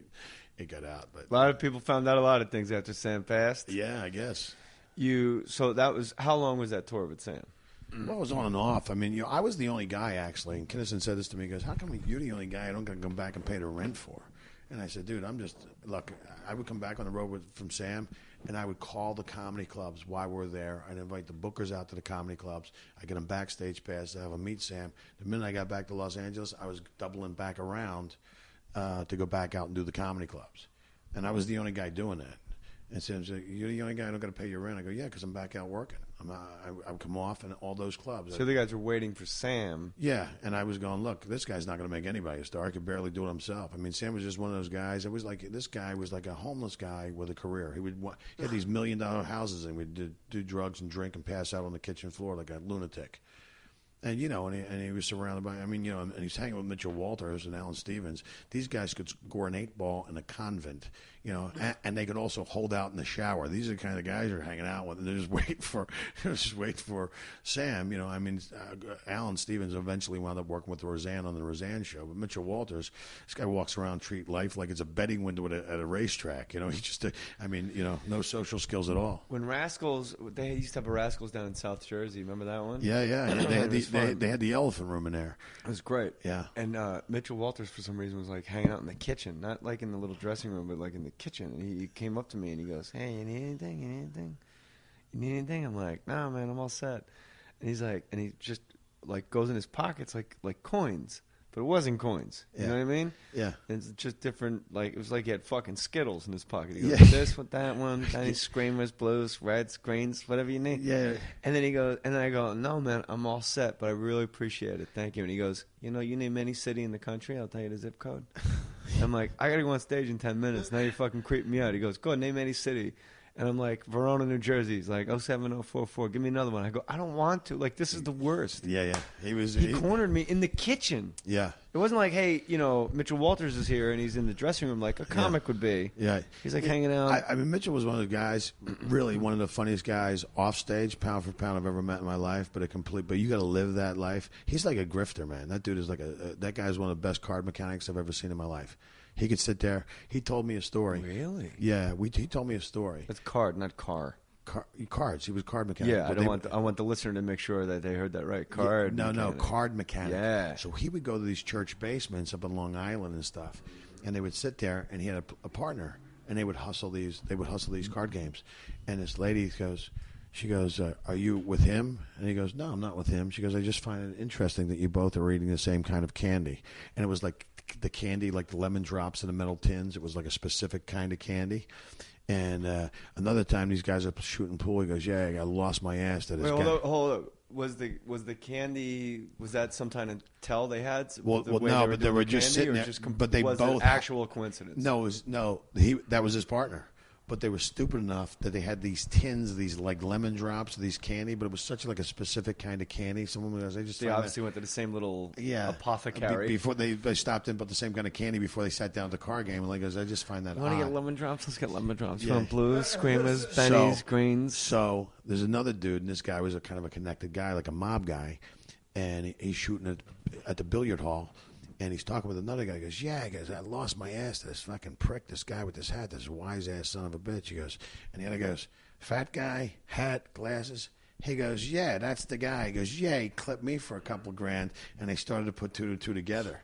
it got out. But a lot of people found out a lot of things after Sam passed. Yeah, I guess. So that was, how long was that tour with Sam? Well, it was on and off. I mean, I was the only guy, actually. And Kinnison said this to me. He goes, how come you're the only guy I don't got to come back and pay the rent for? And I said, dude, look, I would come back on the road from Sam, and I would call the comedy clubs while we're there. I'd invite the bookers out to the comedy clubs. I get them backstage pass. I have them meet Sam. The minute I got back to Los Angeles, I was doubling back around to go back out and do the comedy clubs. And I was the only guy doing that. And Sam said, you're the only guy I don't got to pay your rent. I go, yeah, because I'm back out working. I've come off in all those clubs. So the guys were waiting for Sam. Yeah, and I was going, look, this guy's not going to make anybody a star. He could barely do it himself. I mean, Sam was just one of those guys. It was like, this guy was like a homeless guy with a career. He had these $1 million houses, and we'd do drugs and drink and pass out on the kitchen floor like a lunatic. And, and he was surrounded by, and he's hanging with Mitchell Walters and Alan Stevens. These guys could score an 8-ball in a convent, and they could also hold out in the shower. These are the kind of guys you're hanging out with, and they're just waiting for Sam. Alan Stevens eventually wound up working with Roseanne on the Roseanne show, but Mitchell Walters, this guy walks around, treat life like it's a betting window at a racetrack. He just, no social skills at all. When Rascals, they used to have a Rascals down in South Jersey. Remember that one? Yeah. They had the elephant room in there. It was great. Yeah. And Mitchell Walters, for some reason, was like hanging out in the kitchen, not like in the little dressing room, but like in the kitchen. And he came up to me and he goes, "Hey, you need anything? You need anything? You need anything?" I'm like, "No, man, I'm all set." And he's like, and he just like goes in his pockets like coins. But it wasn't coins. You know what I mean? Yeah. It's just different. Like it was like he had fucking Skittles in his pocket. He goes, this with that one, Chinese screamers, blues, reds, greens, whatever you need. Yeah. And then he goes, and then I go, "No, man, I'm all set, but I really appreciate it. Thank you." And he goes, "You name any city in the country, I'll tell you the zip code." I'm like, "I gotta go on stage in 10 minutes. Now you're fucking creeping me out." He goes, "Go ahead, name any city." And I'm like, "Verona, New Jersey." He's like, 07044. Give me another one. I go, "I don't want to. Like, this is the worst." Yeah. He cornered me in the kitchen. Yeah. It wasn't like, "Hey, Mitchell Walters is here and he's in the dressing room like a comic would be." Yeah. He's like hanging out. Mitchell was one of the guys, really one of the funniest guys off stage, pound for pound, I've ever met in my life. But you got to live that life. He's like a grifter, man. That dude is like that guy's one of the best card mechanics I've ever seen in my life. He could sit there. He told me a story. Really? Yeah. He told me a story. That's card, not car. Cards. He was card mechanic. Yeah, I want the listener to make sure that they heard that right. Card. No, card mechanic. Yeah. So he would go to these church basements up in Long Island and stuff, and they would sit there, and he had a partner, and they would hustle these card games, and this lady goes. She goes, "Are you with him?" And he goes, "No, I'm not with him." She goes, "I just find it interesting that you both are eating the same kind of candy." And it was like the candy, like the lemon drops in the metal tins. It was like a specific kind of candy. And another time, these guys are shooting pool. He goes, "Yeah, I lost my ass to this guy." Hold up. Was the candy, was that some kind of tell they had? Well, no, but they were just sitting there. But they was both it actual coincidence? No, that was his partner. But they were stupid enough that they had these tins, these like lemon drops, these candy, but it was such like a specific kind of candy. Someone was, they obviously went to the same little apothecary. Before they stopped in, but the same kind of candy before they sat down at the car game. And like, I just find that odd. You want to get lemon drops? Let's get lemon drops. You want blues, screamers, bennies, greens. So there's another dude, and this guy was a kind of a connected guy, like a mob guy, and he's shooting at the billiard hall. And he's talking with another guy. He goes, "Yeah," he goes, "I lost my ass to this fucking prick, this guy with this hat, this wise-ass son of a bitch." He goes, and the other goes, "Fat guy, hat, glasses." He goes, "Yeah, that's the guy." He goes, "Yeah, he clipped me for a couple grand." And they started to put two to two together.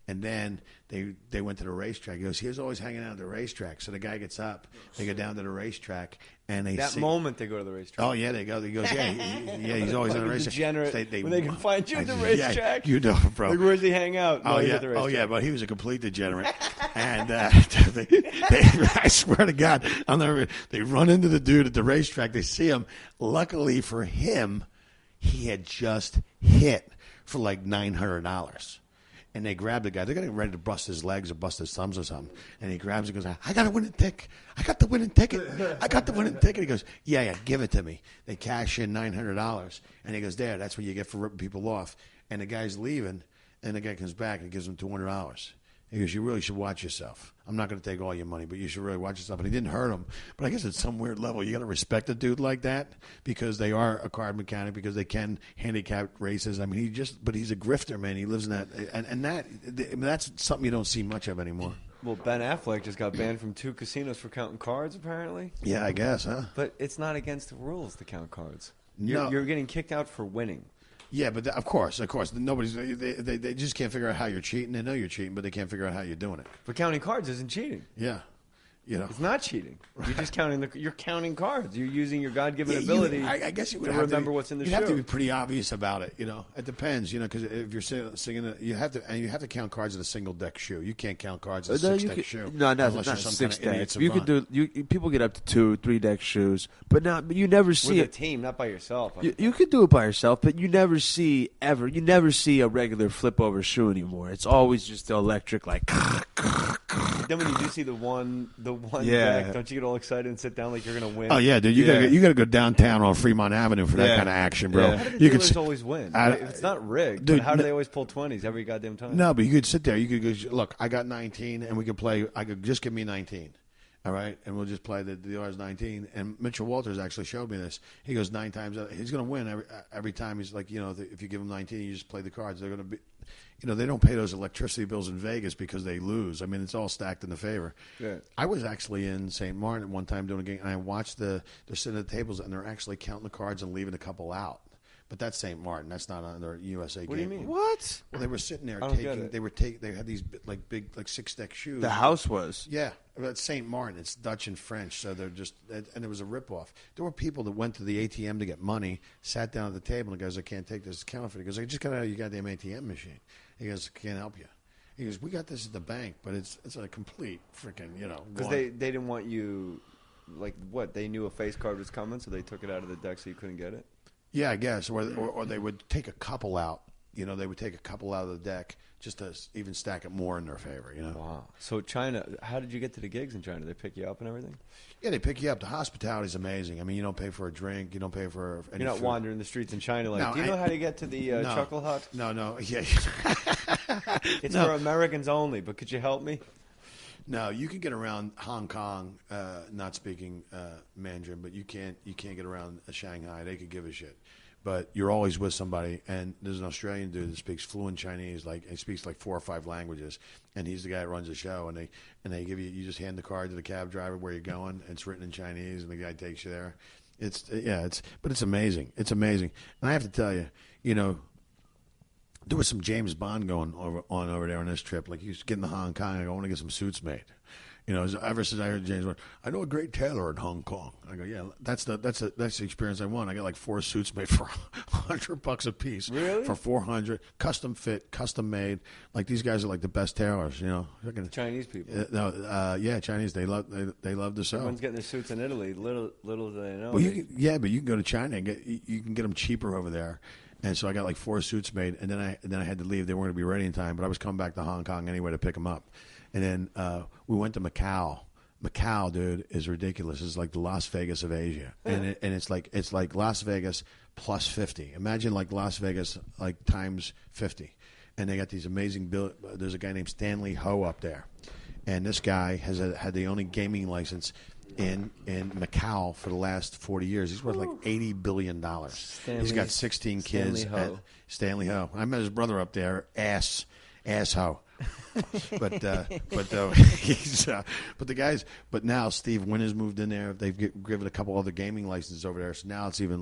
And then they went to the racetrack. He goes, "He was always hanging out at the racetrack." So the guy gets up. They go down to the racetrack. And they moment they go to the racetrack. Oh, yeah, they go. He goes, yeah, he's always on the racetrack. Degenerate, when they can find you at the racetrack. Yeah, you know, bro. Like, where's he hang out? Oh, yeah. Oh, yeah, but he was a complete degenerate. And I swear to God, they run into the dude at the racetrack. They see him. Luckily for him, he had just hit for like $900. And they grab the guy. They're getting ready to bust his legs or bust his thumbs or something. And he grabs it and goes, "I got a winning ticket. I got the winning ticket. I got the winning ticket." He goes, yeah, give it to me. They cash in $900. And he goes, "There, that's what you get for ripping people off." And the guy's leaving. And the guy comes back and gives him $200. He goes, "You really should watch yourself. I'm not going to take all your money, but you should really watch yourself." And he didn't hurt him. But I guess at some weird level, you got to respect a dude like that because they are a card mechanic, because they can handicap races. I mean, but he's a grifter, man. He lives in that. And that's something you don't see much of anymore. Well, Ben Affleck just got banned from 2 casinos for counting cards, apparently. Yeah, I guess, huh? But it's not against the rules to count cards. No. You're getting kicked out for winning. Yeah, but of course, nobody's. They just can't figure out how you're cheating. They know you're cheating, but they can't figure out how you're doing it. But counting cards isn't cheating. Yeah, it's not cheating. You're just you're counting cards. You're using your God-given ability. I guess you would to remember what's in the shoe. You have to be pretty obvious about it. It depends. Because if you're singing, you have to count cards in a single deck shoe. You can't count cards in a 6-deck shoe. No, not 6 decks. You could do. People get up to 2, 3 deck shoes, but you never see with a team, not by yourself. You could do it by yourself, but you never see a regular flip over shoe anymore. It's always just the electric like. then when you do see the one Yeah. deck, don't you get all excited and sit down like you're going to win? Oh yeah, dude, you gotta go downtown on Fremont Avenue for that kind of action, bro. Yeah. How do the You dealers could always win? It's not rigged. Dude, but how do they always pull 20s every goddamn time? No, but you could sit there. You could go, look, I got 19, and we could play. I could just give me 19. All right, and we'll just play the dealer's 19. And Mitchell Walters actually showed me this. He goes 9 times. He's going to win every time. He's like, if you give him 19, you just play the cards. They're going to be, they don't pay those electricity bills in Vegas because they lose. I mean, it's all stacked in the favor. Yeah. I was actually in St. Martin at one time doing a game, and I watched they're sitting at the tables, and they're actually counting the cards and leaving a couple out. But that's St. Martin. That's not on their USA game. What do you mean? What? Well, they were sitting there I don't get taking. it. They had these big 6-deck shoes. The house was. Yeah, but St. Martin. It's Dutch and French, so they're just. And it was a ripoff. There were people that went to the ATM to get money, sat down at the table, and goes, "I can't take this counterfeit." He goes, "I just got out of your goddamn ATM machine." He goes, "I can't help you." He goes, "We got this at the bank, but it's a complete freaking Because they didn't want you, like what? They knew a face card was coming, so they took it out of the deck so you couldn't get it. Yeah, I guess, or they would take a couple out. They would take a couple out of the deck just to even stack it more in their favor. Wow. So China, how did you get to the gigs in China? They pick you up and everything? Yeah, they pick you up. The hospitality is amazing. I mean, you don't pay for a drink. You don't pay for any You're not food. wandering the streets in China like, No, do you know how to get to the Chuckle Hut? No, yeah. It's for Americans only, but could you help me? No, you can get around Hong Kong, not speaking Mandarin, but you can't get around Shanghai. They could give a shit. But you're always with somebody, and there's an Australian dude that speaks fluent Chinese, he speaks like 4 or 5 languages, and he's the guy that runs the show. And they give you just hand the card to the cab driver where you're going. And it's written in Chinese, and the guy takes you there. But it's amazing. It's amazing. And I have to tell you, there was some James Bond going on over there on this trip. Like, he was getting to Hong Kong. I want to get some suits made. Ever since I heard James Bond, I know a great tailor in Hong Kong. I go, yeah, that's the experience I want. I got like 4 suits made for $100 a piece. Really? For $400, custom fit, custom made. Like, these guys are like the best tailors. Chinese people. Chinese. They love the sew. Everyone's getting their suits in Italy. Little do they know. Well, but you can go to China and you can get them cheaper over there. And so I got like 4 suits made, and then I had to leave. They weren't going to be ready in time, but I was coming back to Hong Kong anyway to pick them up. And then we went to Macau. Macau, dude, is ridiculous. It's like the Las Vegas of Asia, and it's like Las Vegas plus 50. Imagine like Las Vegas like times 50. And they got these amazing. There's a guy named Stanley Ho up there, and this guy has had the only gaming license in Macau for the last 40 years. He's worth like $80 billion. He's got 16 kids. Stanley Ho. I met his brother up there. Ass ho. but but now Steve Wynn has moved in there. They've given a couple other gaming licenses over there, so now it's even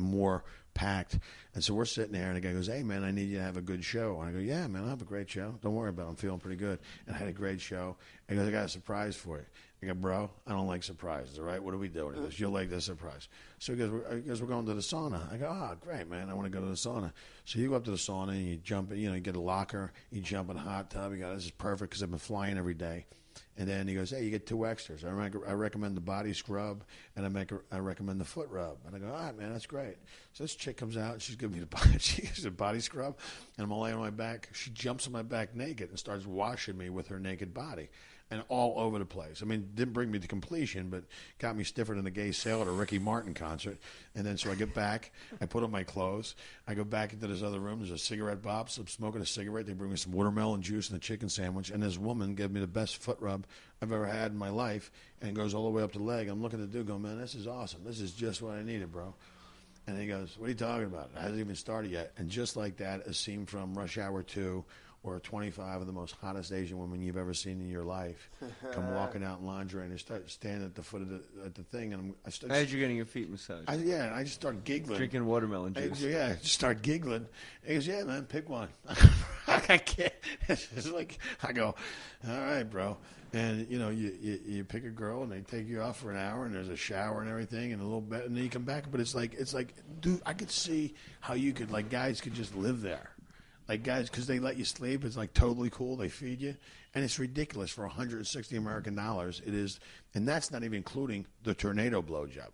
more packed. And so we're sitting there, and the guy goes, "Hey man, I need you to have a good show." And I go, "Yeah man, I'll have a great show. Don't worry about it. I'm feeling pretty good." And I had a great show. And he goes, "I got a surprise for you." I go, "Bro, I don't like surprises. All right, what are we doing? He goes, "You'll like this surprise." So he goes, "We're going to the sauna." I go, "Oh, great, man. I want to go to the sauna." So you go up to the sauna and you jump in, you get a locker, you jump in a hot tub. You go, "This is perfect because I've been flying every day." And then he goes, "Hey, you get 2 extras. I recommend the body scrub, and I recommend the foot rub." And I go, "All right, man, that's great." So this chick comes out, and she's giving me the body scrub, and I'm laying on my back. She jumps on my back naked and starts washing me with her naked body. And all over the place. I mean, didn't bring me to completion, but got me stiffer than a gay sailor at a Ricky Martin concert. And then so I get back, I put on my clothes, I go back into this other room. There's a cigarette box. I'm smoking a cigarette. They bring me some watermelon juice and a chicken sandwich. And this woman gave me the best foot rub I've ever had in my life, and goes all the way up the leg. I'm looking at the dude going, "Man, this is awesome. This is just what I needed, bro." And he goes, "What are you talking about? It hasn't even started yet." And just like that, a scene from Rush Hour 2, or 25 of the most hottest Asian women you've ever seen in your life come walking out in lingerie, and they start standing at the foot of the thing, and as you're getting your feet massaged. I just start giggling, drinking watermelon juice. I just start giggling. He goes, "Yeah, man, pick one." I can't. It's like, I go, "All right, bro." And you pick a girl, and they take you off for an hour, and there's a shower and everything, and a little bit, and then you come back. But it's like, dude, I could see how you could, like, guys could just live there. Like, guys, because they let you sleep, it's like totally cool. They feed you, and it's ridiculous for $160 American. It is, and that's not even including the tornado blowjob.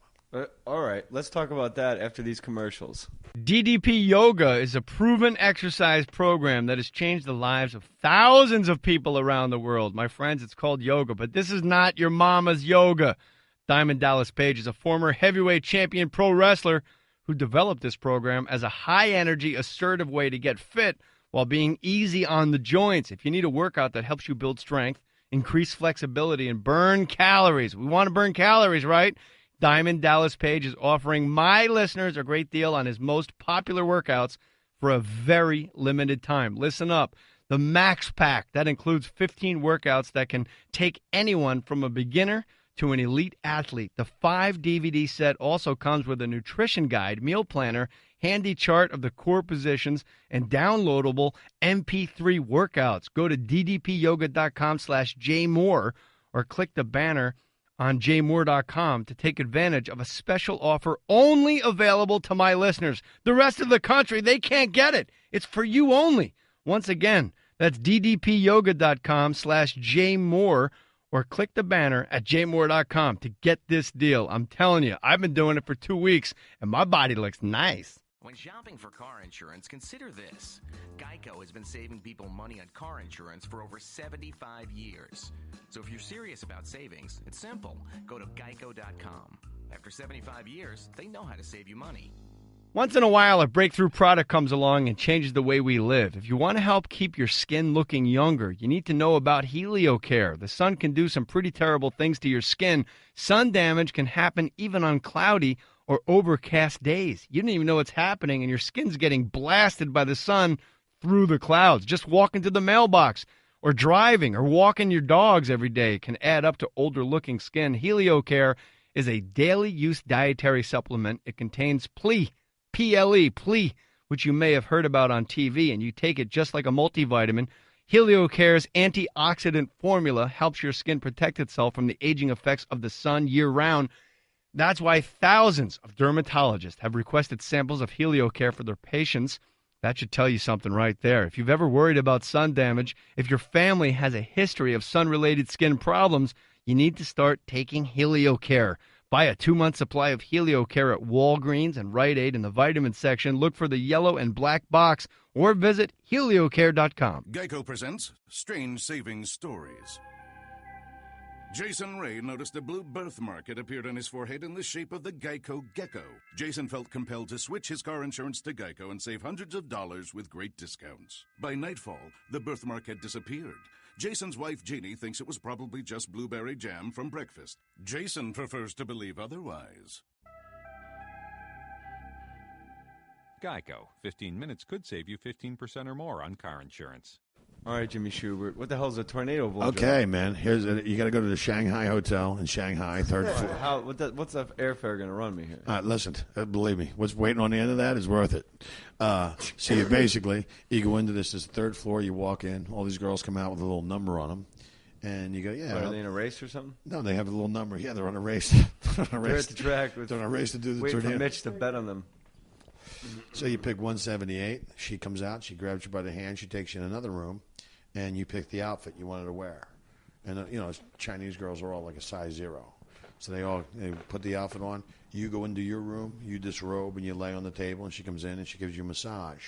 All right, let's talk about that after these commercials. Ddp Yoga is a proven exercise program that has changed the lives of thousands of people around the world. My friends, it's called yoga, but this is not your mama's yoga. Diamond Dallas Page is a former heavyweight champion pro wrestler who developed this program as a high-energy, assertive way to get fit while being easy on the joints. If you need a workout that helps you build strength, increase flexibility, and burn calories, we want to burn calories, right? Diamond Dallas Page is offering my listeners a great deal on his most popular workouts for a very limited time. Listen up. The Max Pack, that includes 15 workouts that can take anyone from a beginner to an elite athlete. The 5-DVD set also comes with a nutrition guide, meal planner, handy chart of the core positions, and downloadable MP3 workouts. Go to ddpyoga.com/Jay Mohr or click the banner on jaymohr.com to take advantage of a special offer only available to my listeners. The rest of the country, they can't get it. It's for you only. Once again, that's ddpyoga.com/Jay Mohr or click the banner at jaymohr.com to get this deal. I'm telling you, I've been doing it for 2 weeks, and my body looks nice. When shopping for car insurance, consider this. Geico has been saving people money on car insurance for over 75 years. So if you're serious about savings, it's simple. Go to geico.com. After 75 years, they know how to save you money. Once in a while, a breakthrough product comes along and changes the way we live. If you want to help keep your skin looking younger, you need to know about HelioCare. The sun can do some pretty terrible things to your skin. Sun damage can happen even on cloudy or overcast days. You don't even know what's happening, and your skin's getting blasted by the sun through the clouds. Just walking to the mailbox or driving or walking your dogs every day can add up to older-looking skin. HelioCare is a daily-use dietary supplement. It contains PLE, which you may have heard about on TV, and you take it just like a multivitamin. HelioCare's antioxidant formula helps your skin protect itself from the aging effects of the sun year-round. That's why thousands of dermatologists have requested samples of HelioCare for their patients. That should tell you something right there. If you've ever worried about sun damage, if your family has a history of sun-related skin problems, you need to start taking HelioCare. Buy a 2-month supply of HelioCare at Walgreens and Rite Aid in the vitamin section. Look for the yellow and black box or visit HelioCare.com. Geico presents Strange Savings Stories. Jason Ray noticed a blue birthmark had appeared on his forehead in the shape of the Geico gecko. Jason felt compelled to switch his car insurance to Geico and save hundreds of dollars with great discounts. By nightfall, the birthmark had disappeared. Jason's wife, Jeannie, thinks it was probably just blueberry jam from breakfast. Jason prefers to believe otherwise. Geico. 15 minutes could save you 15% or more on car insurance. All right, Jimmy Schubert. What the hell's a tornado blowjob? Okay, man. You got to go to the Shanghai Hotel in Shanghai, third floor. What's the airfare going to run me here? Listen, believe me, what's waiting on the end of that is worth it. So you go into this third floor, you walk in, all these girls come out with a little number on them, and you go, yeah. Are they in a race or something? No, they have a little number. Yeah, they're on a race. They're at the track. They're on a race to do the tornado. tornado. Wait for Mitch to bet on them. So you pick 178. She comes out. She grabs you by the hand. She takes you in another room, and you pick the outfit you wanted to wear. And, Chinese girls are all like a size 0. So they put the outfit on. You go into your room. You disrobe, and you lay on the table, and she comes in, and she gives you a massage.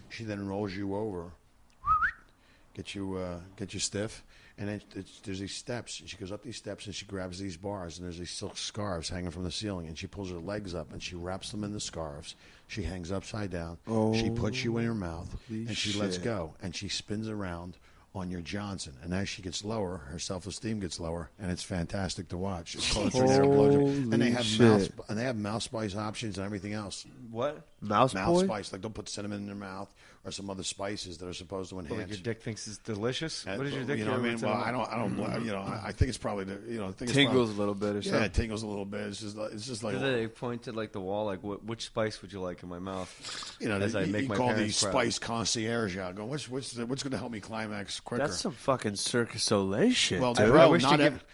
She then rolls you over, get you stiff, and then there's these steps. And she goes up these steps, and she grabs these bars, and there's these silk scarves hanging from the ceiling, and she pulls her legs up, and she wraps them in the scarves. She hangs upside down. She puts you in her mouth, and she lets go, and she spins around on your Johnson. And as she gets lower, her self-esteem gets lower, and it's fantastic to watch. It's called a tornado blowjob. And they have mouse spice options and everything else. What? Mouse spice. Like, don't put cinnamon in their mouth or some other spices that are supposed to enhance. Like your dick thinks it's delicious? What does your dick do? Well, I think it's probably tingles a little bit or something. Yeah, it tingles a little bit. It's just like. Do they point to the wall? Like, which spice would you like in my mouth? As I make my call these spice concierge out. Go, what's going to help me climax quicker? That's some fucking Cirque du Soleil shit. Well, dude. bro,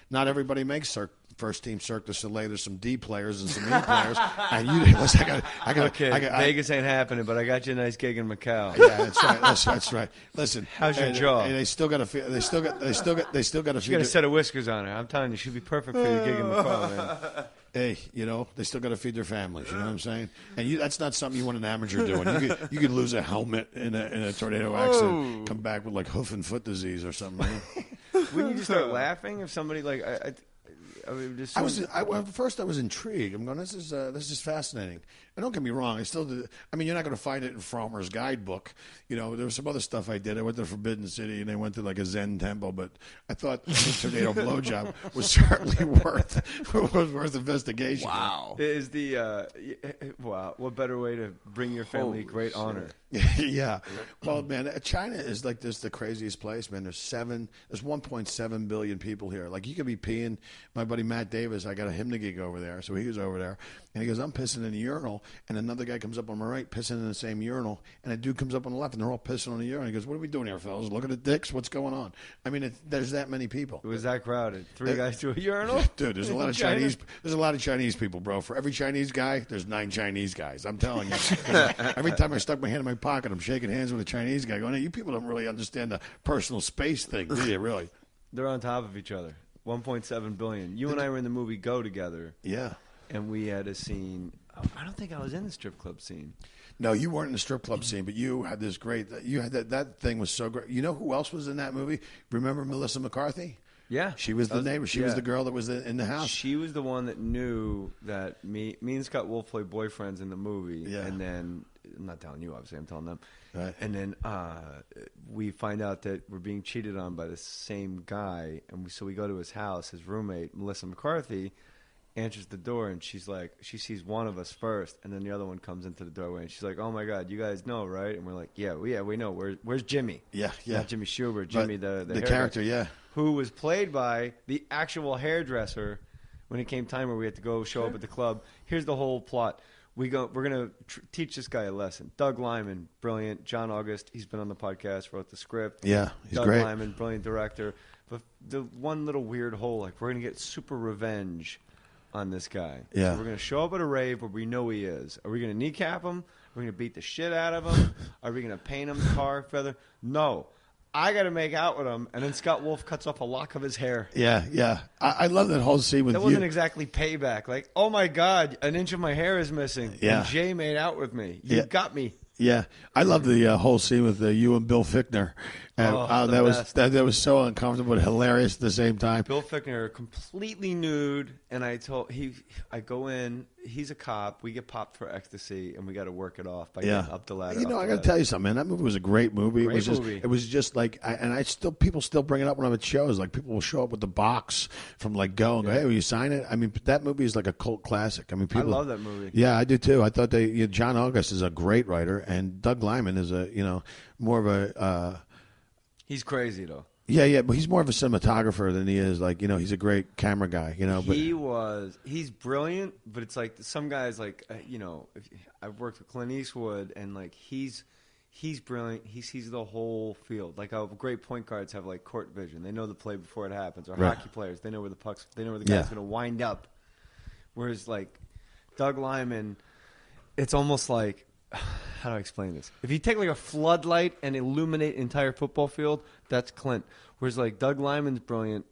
not everybody makes Cirque first team Cirque du Soleil. There's some D players and some E players. And you, listen, Vegas ain't happening, but I got you a nice gig in Macau. Yeah, that's right. That's right. Listen, how's your jaw? And they still got to. They still got to. You got a set of whiskers on her. I'm telling you, she'd be perfect for your gig in Macau, man. Hey, they still got to feed their families. You know what I'm saying? And that's not something you want an amateur doing. You could lose a helmet in a tornado accident, come back with like hoof and foot disease or something. Wouldn't you just start laughing if somebody like First I was intrigued. I'm going, this is fascinating. And don't get me wrong, you're not going to find it in Frommer's guidebook. There was some other stuff I did. I went to Forbidden City and I went to like a Zen temple, but I thought the tornado blowjob was certainly worth investigation. Wow. Is wow, what better way to bring your family great honor? Yeah. Well, man, China is like the craziest place, man. There's 1.7 billion people here. Like, you could be peeing. My buddy Matt Davis, I got a hymn gig over there, so he was over there. And he goes, I'm pissing in the urinal, and another guy comes up on my right, pissing in the same urinal, and a dude comes up on the left, and they're all pissing on the urinal. He goes, what are we doing here, fellas? Looking at dicks? What's going on? I mean, there's that many people. It was that crowded. Three guys to a urinal? Dude, there's a lot of Chinese. There's a lot of Chinese people, bro. For every Chinese guy, there's 9 Chinese guys. I'm telling you. Every time I stuck my hand in my pocket, I'm shaking hands with a Chinese guy going, hey, you people don't really understand the personal space thing, do you, really? They're on top of each other. 1.7 billion. You and I were in the movie Go together. Yeah. And we had a scene. I don't think I was in the strip club scene. No, you weren't in the strip club scene, but you had this great. You had that thing was so great. You know who else was in that movie? Remember Melissa McCarthy? Yeah, she was the neighbor. She was the girl that was in the house. She was the one that knew that me and Scott Wolf played boyfriends in the movie. Yeah. And then I'm not telling you, obviously, I'm telling them. Right. And then we find out that we're being cheated on by the same guy, and so we go to his house. His roommate, Melissa McCarthy, answers the door, and she's like, she sees one of us first, and then the other one comes into the doorway, and she's like, "Oh my God, you guys know, right?" And we're like, "Yeah, we know. Where's Jimmy?" Yeah. Not Jimmy Schubert, Jimmy the character, yeah, who was played by the actual hairdresser. When it came time where we had to go show up at the club, here's the whole plot. We're gonna teach this guy a lesson. Doug Lyman, brilliant. John August, he's been on the podcast, wrote the script. Yeah, he's Doug great. Lyman, brilliant director. But the one little weird hole, like, we're gonna get super revenge on this guy. Yeah. So we're going to show up at a rave where we know he is. Are we going to kneecap him? Are we going to beat the shit out of him? Are we going to paint him tar feather? No. I got to make out with him, and then Scott Wolf cuts off a lock of his hair. Yeah. I love that whole scene with you. That wasn't exactly payback. Like, oh my God, an inch of my hair is missing. Yeah. And Jay made out with me. You got me. Yeah, I love the whole scene with you and Bill Fichtner. That was so uncomfortable but hilarious at the same time. Bill Fichtner completely nude, and I go in. He's a cop. We get popped for ecstasy, and we got to work it off by getting up the ladder. I got to tell you something, man. That movie was a great movie. It was just like, people still bring it up when I'm at shows. Like, people will show up with the box from like Go and go, "Hey, will you sign it?" I mean, that movie is like a cult classic. I mean, I love that movie. Yeah, I do too. I thought John August is a great writer, and Doug Lyman is more of a. He's crazy though. Yeah, but he's more of a cinematographer than he is like, he's a great camera guy, But he's brilliant, but it's like some guys like, I've worked with Clint Eastwood, and like he's brilliant. He sees the whole field. Like how great point guards have like court vision. They know the play before it happens. Or hockey players, they know where the guy's going to wind up. Whereas like Doug Lyman, it's almost like, how do I explain this? If you take like a floodlight and illuminate an entire football field, that's Clint. Whereas like Doug Lyman's brilliance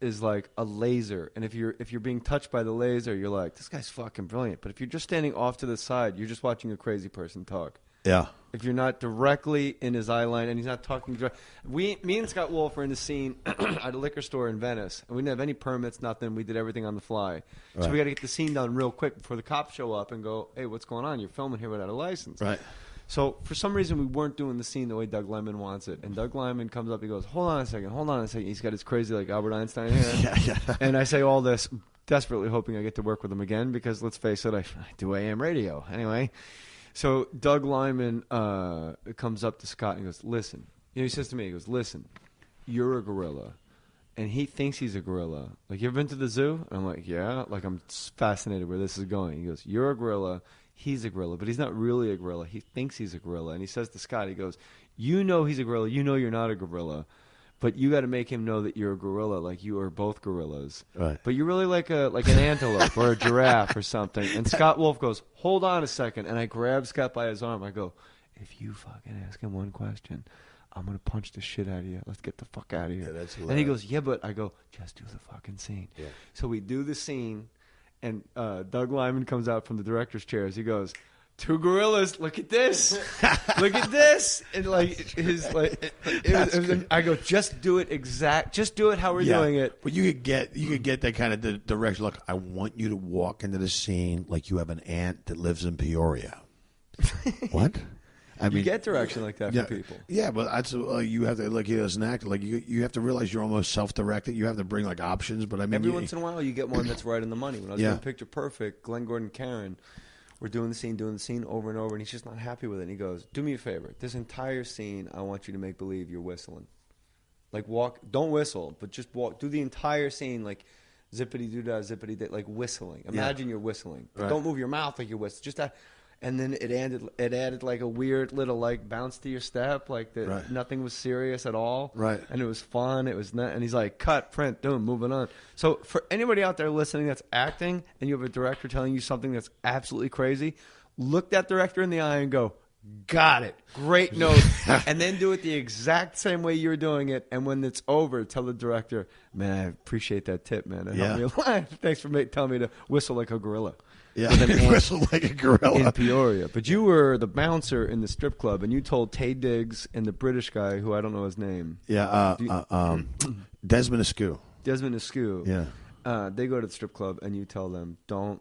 is like a laser, and if you're being touched by the laser, you're like, this guy's fucking brilliant. But if you're just standing off to the side, you're just watching a crazy person talk. Yeah. If you're not directly in his eye line and he's not talking direct. Me and Scott Wolf were in the scene at a liquor store in Venice, and we didn't have any permits, nothing. We did everything on the fly. Right. So we got to get the scene done real quick before the cops show up and go, "Hey, what's going on? You're filming here without a license." Right. So for some reason, we weren't doing the scene the way Doug Lyman wants it. And Doug Lyman comes up, he goes, hold on a second. He's got his crazy like Albert Einstein hair. Yeah. And I say all this desperately hoping I get to work with him again because, let's face it, I do AM radio. Anyway, so Doug Lyman comes up to Scott and goes, listen. He says to me, he goes, listen, you're a gorilla. And he thinks he's a gorilla. Like, you ever been to the zoo? And I'm like, yeah. Like, I'm fascinated where this is going. He goes, you're a gorilla. He's a gorilla, but he's not really a gorilla. He thinks he's a gorilla. And he says to Scott, he goes, you know he's a gorilla. You know you're not a gorilla. but you got to make him know that you're a gorilla, like you are both gorillas. Right. But you're really like an antelope or a giraffe or something. And Scott Wolf goes, hold on a second. And I grab Scott by his arm. I go, if you fucking ask him one question, I'm going to punch the shit out of you. Let's get the fuck out of here. Yeah, that's and he goes, yeah, but I go, just do the fucking scene. Yeah. So we do the scene, and Doug Lyman comes out from the director's chairs. He goes, 2 gorillas, look at this. Look at this. And I go, just do it just do it how we're doing it. But you could get that kind of direction. Look, I want you to walk into the scene like you have an aunt that lives in Peoria. What? I mean, you get direction like that from people. Yeah, but that's you have to as an actor, you have to realize you're almost self-directed. You have to bring options. But I mean, every once in a while you get one that's right in the money. When I was doing Picture Perfect, Glenn Gordon Caron, we're doing the scene over and over, and he's just not happy with it. And he goes, do me a favor. This entire scene, I want you to make believe you're whistling. Like walk, don't whistle, but just walk. Do the entire scene like zippity-doo-dah, zippity-day, like whistling. Imagine you're whistling. But don't move your mouth like you're whistling. Just that. And then it added like a weird little bounce to your step, like that nothing was serious at all. Right. And it was fun. It was and he's like, cut, print, boom, moving on. So for anybody out there listening that's acting and you have a director telling you something that's absolutely crazy, look that director in the eye and go, got it. Great note. And then do it the exact same way you're doing it. And when it's over, tell the director, man, I appreciate that tip, man. It helped me a lot. Thanks for telling me to whistle like a gorilla. Yeah, whistle like a gorilla in Peoria. But you were the bouncer in the strip club, and you told Taye Diggs and the British guy, who I don't know his name. Yeah, Desmond Askew. Desmond Askew. Yeah. They go to the strip club, and you tell them, don't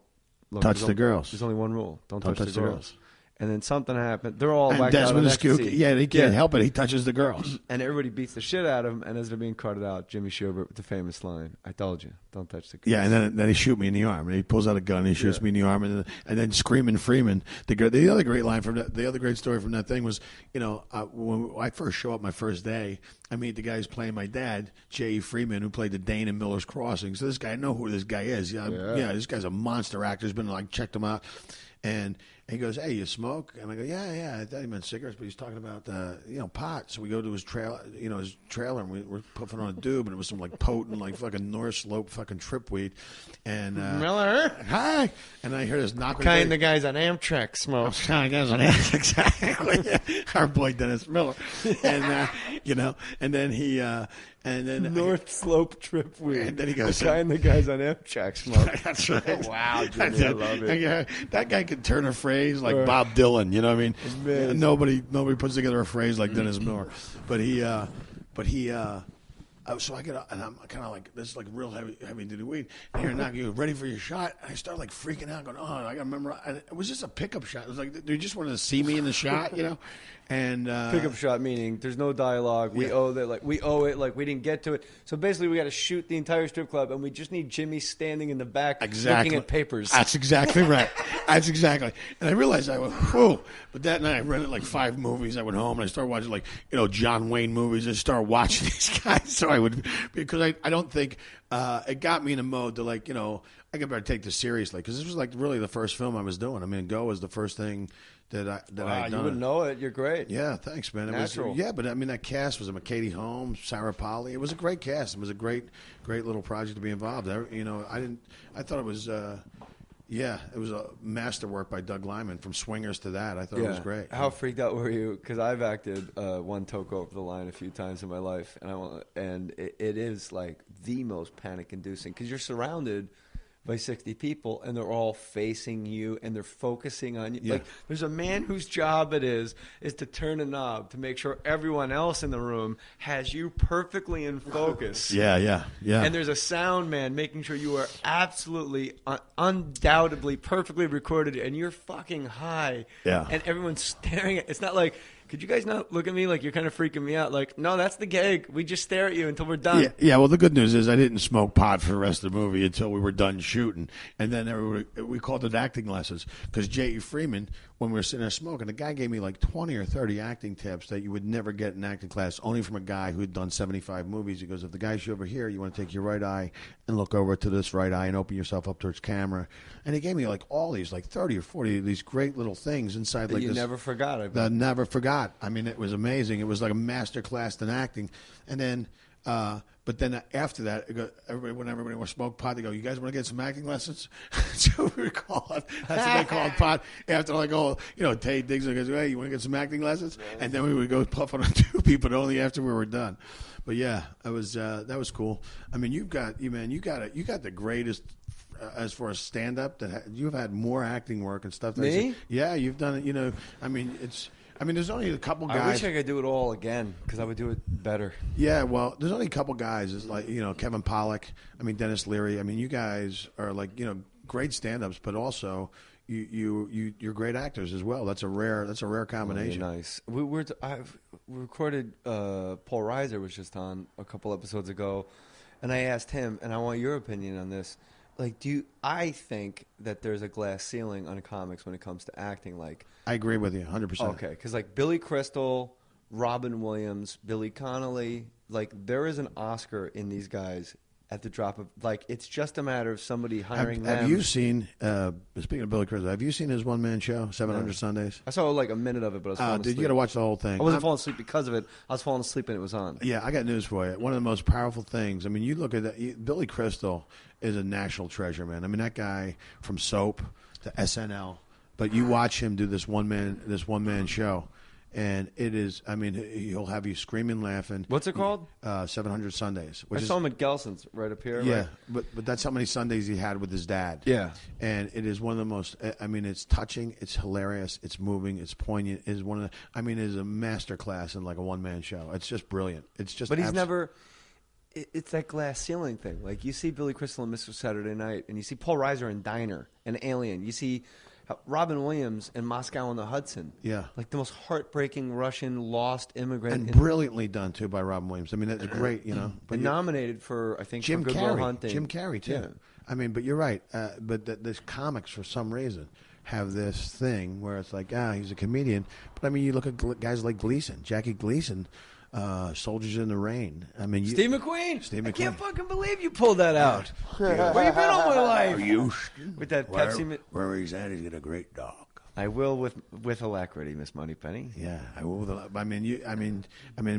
touch the girls. There's only one rule: don't touch the girls. And then something happened. They're all whacked Desmond out Askew, he can't help it. He touches the girls. And everybody beats the shit out of him. And as they're being carted out, Jimmy Schubert with the famous line, I told you, don't touch the girls. Yeah, and then he shoot me in the arm. And he pulls out a gun and he shoots me in the arm. And then Screaming Freeman. The other great line the other great story from that thing was, when I first show up my first day, I meet the guy who's playing my dad, J.E. Freeman, who played the Dane in Miller's Crossing. So this guy, I know who this guy is. Yeah, this guy's a monster actor. He's been checked him out. And he goes, hey, you smoke? And I go, yeah. I thought he meant cigarettes, but he's talking about, pot. So we go to his trailer, and we're puffing on a doob, and it was some potent, fucking North Slope fucking tripweed. And Miller, hi. And I hear this knock. Kind of guys on Amtrak smoke. Kind of guys on Amtrak, exactly. Our boy Dennis Miller, and and then he. And then North Slope tripweed. And then he goes, the guys on Amtrak smoke. That's right. Wow, Jimmy, I love it. That guy could turn a phrase like Bob Dylan. You know what I mean? Nobody puts together a phrase like Dennis Miller. But so I get up, and I'm kind of like, this is real heavy duty weed. And you're not ready for your shot. And I start freaking out, going, oh, I got to remember. And it was just a pickup shot. It was like, they just wanted to see me in the shot, And pickup shot meaning there's no dialogue. We owe that, we owe it. We didn't get to it. So basically, we got to shoot the entire strip club, and we just need Jimmy standing in the back, looking at papers. That's exactly right. That's exactly. And I realized I went, whoa. But that night I rented 5 movies. I went home and I started watching John Wayne movies. I started watching these guys. So I would, because I don't think it got me in a mode to I better take this seriously, because this was really the first film I was doing. I mean, Go was the first thing that I done. You wouldn't know it. You're great. Yeah, thanks, man. Natural. But I mean, that cast was Katie Holmes, Sarah Polley. It was a great cast. It was a great little project to be involved. I thought it was. It was a masterwork by Doug Lyman. From Swingers to that, I thought it was great. How freaked out were you? Because I've acted one Toko over the line a few times in my life, and it is the most panic-inducing, because you're surrounded by 60 people, and they're all facing you, and they're focusing on you. Yeah. There's a man whose job it is to turn a knob to make sure everyone else in the room has you perfectly in focus. Yeah. And there's a sound man making sure you are absolutely, undoubtedly, perfectly recorded, and you're fucking high. Yeah. And everyone's staring at. It's not like, could you guys not look at me like you're kind of freaking me out? No, that's the gag. We just stare at you until we're done. Yeah. Well, the good news is I didn't smoke pot for the rest of the movie until we were done shooting, and then we called it acting lessons, because J.E. Freeman when we were sitting there smoking, the guy gave me like 20 or 30 acting tips that you would never get in acting class, only from a guy who had done 75 movies. He goes, if the guy's over here, you want to take your right eye and look over to this right eye and open yourself up towards camera. And he gave me like all these, like 30 or 40 of these great little things inside. That like you this, never forgot. I never forgot. I mean, it was amazing. It was like a master class in acting. And then... but then after that, when everybody was smoke pot, they go, you guys want to get some acting lessons? So we call it, that's what they call it, pot. After like, Tay Diggs goes, hey, you want to get some acting lessons? And then we would go puff on 2 people, but only after we were done. But yeah, that was cool. I mean, you got the greatest as far as stand up you've had more acting work and stuff. Me? Yeah, you've done it. I mean, there's only a couple guys. I wish I could do it all again because I would do it better. Yeah, well, there's only a couple guys. It's like, Kevin Pollak. I mean, Dennis Leary. I mean, you guys are like, great stand-ups, but also you're great actors as well. That's a rare combination. Really nice. We recorded. Paul Reiser was just on a couple episodes ago, and I asked him, and I want your opinion on this. Like, I think that there's a glass ceiling on comics when it comes to acting. Like, I agree with you 100%. Okay, because like Billy Crystal, Robin Williams, Billy Connolly, like there is an Oscar in these guys at the drop of, like, it's just a matter of somebody hiring them. Have you seen, speaking of Billy Crystal, have you seen his one-man show, 700 Sundays? I saw like a minute of it, but I was falling asleep. Dude, you got to watch the whole thing. I wasn't falling asleep because of it. I was falling asleep and it was on. Yeah, I got news for you. One of the most powerful things, I mean, you look at that, Billy Crystal is a national treasure, man. I mean, that guy from Soap to SNL, but you watch him do this one-man show. And it is, I mean, he'll have you screaming, laughing. What's it called? 700 Sundays. I saw him at Gelson's right up here. Yeah, right? but that's how many Sundays he had with his dad. Yeah. And it is one of the most, I mean, it's touching, it's hilarious, it's moving, it's poignant. It is one of the, I mean, it is a master class in like a one-man show. It's just brilliant. It's just. But he's never, it's that glass ceiling thing. Like, you see Billy Crystal in Mr. Saturday Night, and you see Paul Reiser in Diner and Alien. You see Robin Williams in Moscow on the Hudson. Yeah. Like the most heartbreaking Russian lost immigrant. And brilliantly done, too, by Robin Williams. I mean, that's great, But nominated for, I think, Jim for Good Will Carrey. Hunting. Jim Carrey, too. Yeah. I mean, but you're right. But this comics, for some reason, have this thing where it's like, he's a comedian. But, I mean, you look at guys like Gleason, Jackie Gleason, Soldiers in the Rain. I mean, Steve McQueen. Steve McQueen. I can't fucking believe you pulled that out. Where you been all my life? Houston. With that Pepsi. Where he's at, he's got a great dog. I will with alacrity, Miss Moneypenny. Yeah, I will. I mean,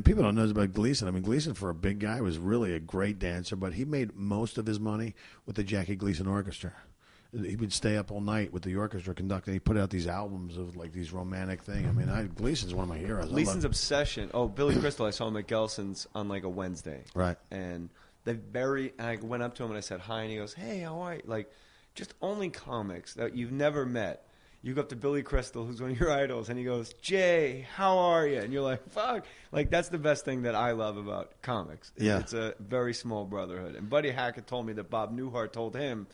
people don't know about Gleason. I mean, Gleason for a big guy was really a great dancer, but he made most of his money with the Jackie Gleason Orchestra. He would stay up all night with the orchestra conducting. He put out these albums of like these romantic things. I mean, Gleason's one of my heroes. Gleason's obsession. Oh, Billy Crystal. I saw him at Gelson's on like a Wednesday. Right. And and I went up to him and I said hi, and he goes, "Hey, how are you?" Like, just only comics that you've never met. You go up to Billy Crystal, who's one of your idols, and he goes, "Jay, how are you?" And you're like, "Fuck!" Like, that's the best thing that I love about comics. Yeah. It's a very small brotherhood. And Buddy Hackett told me that Bob Newhart told him,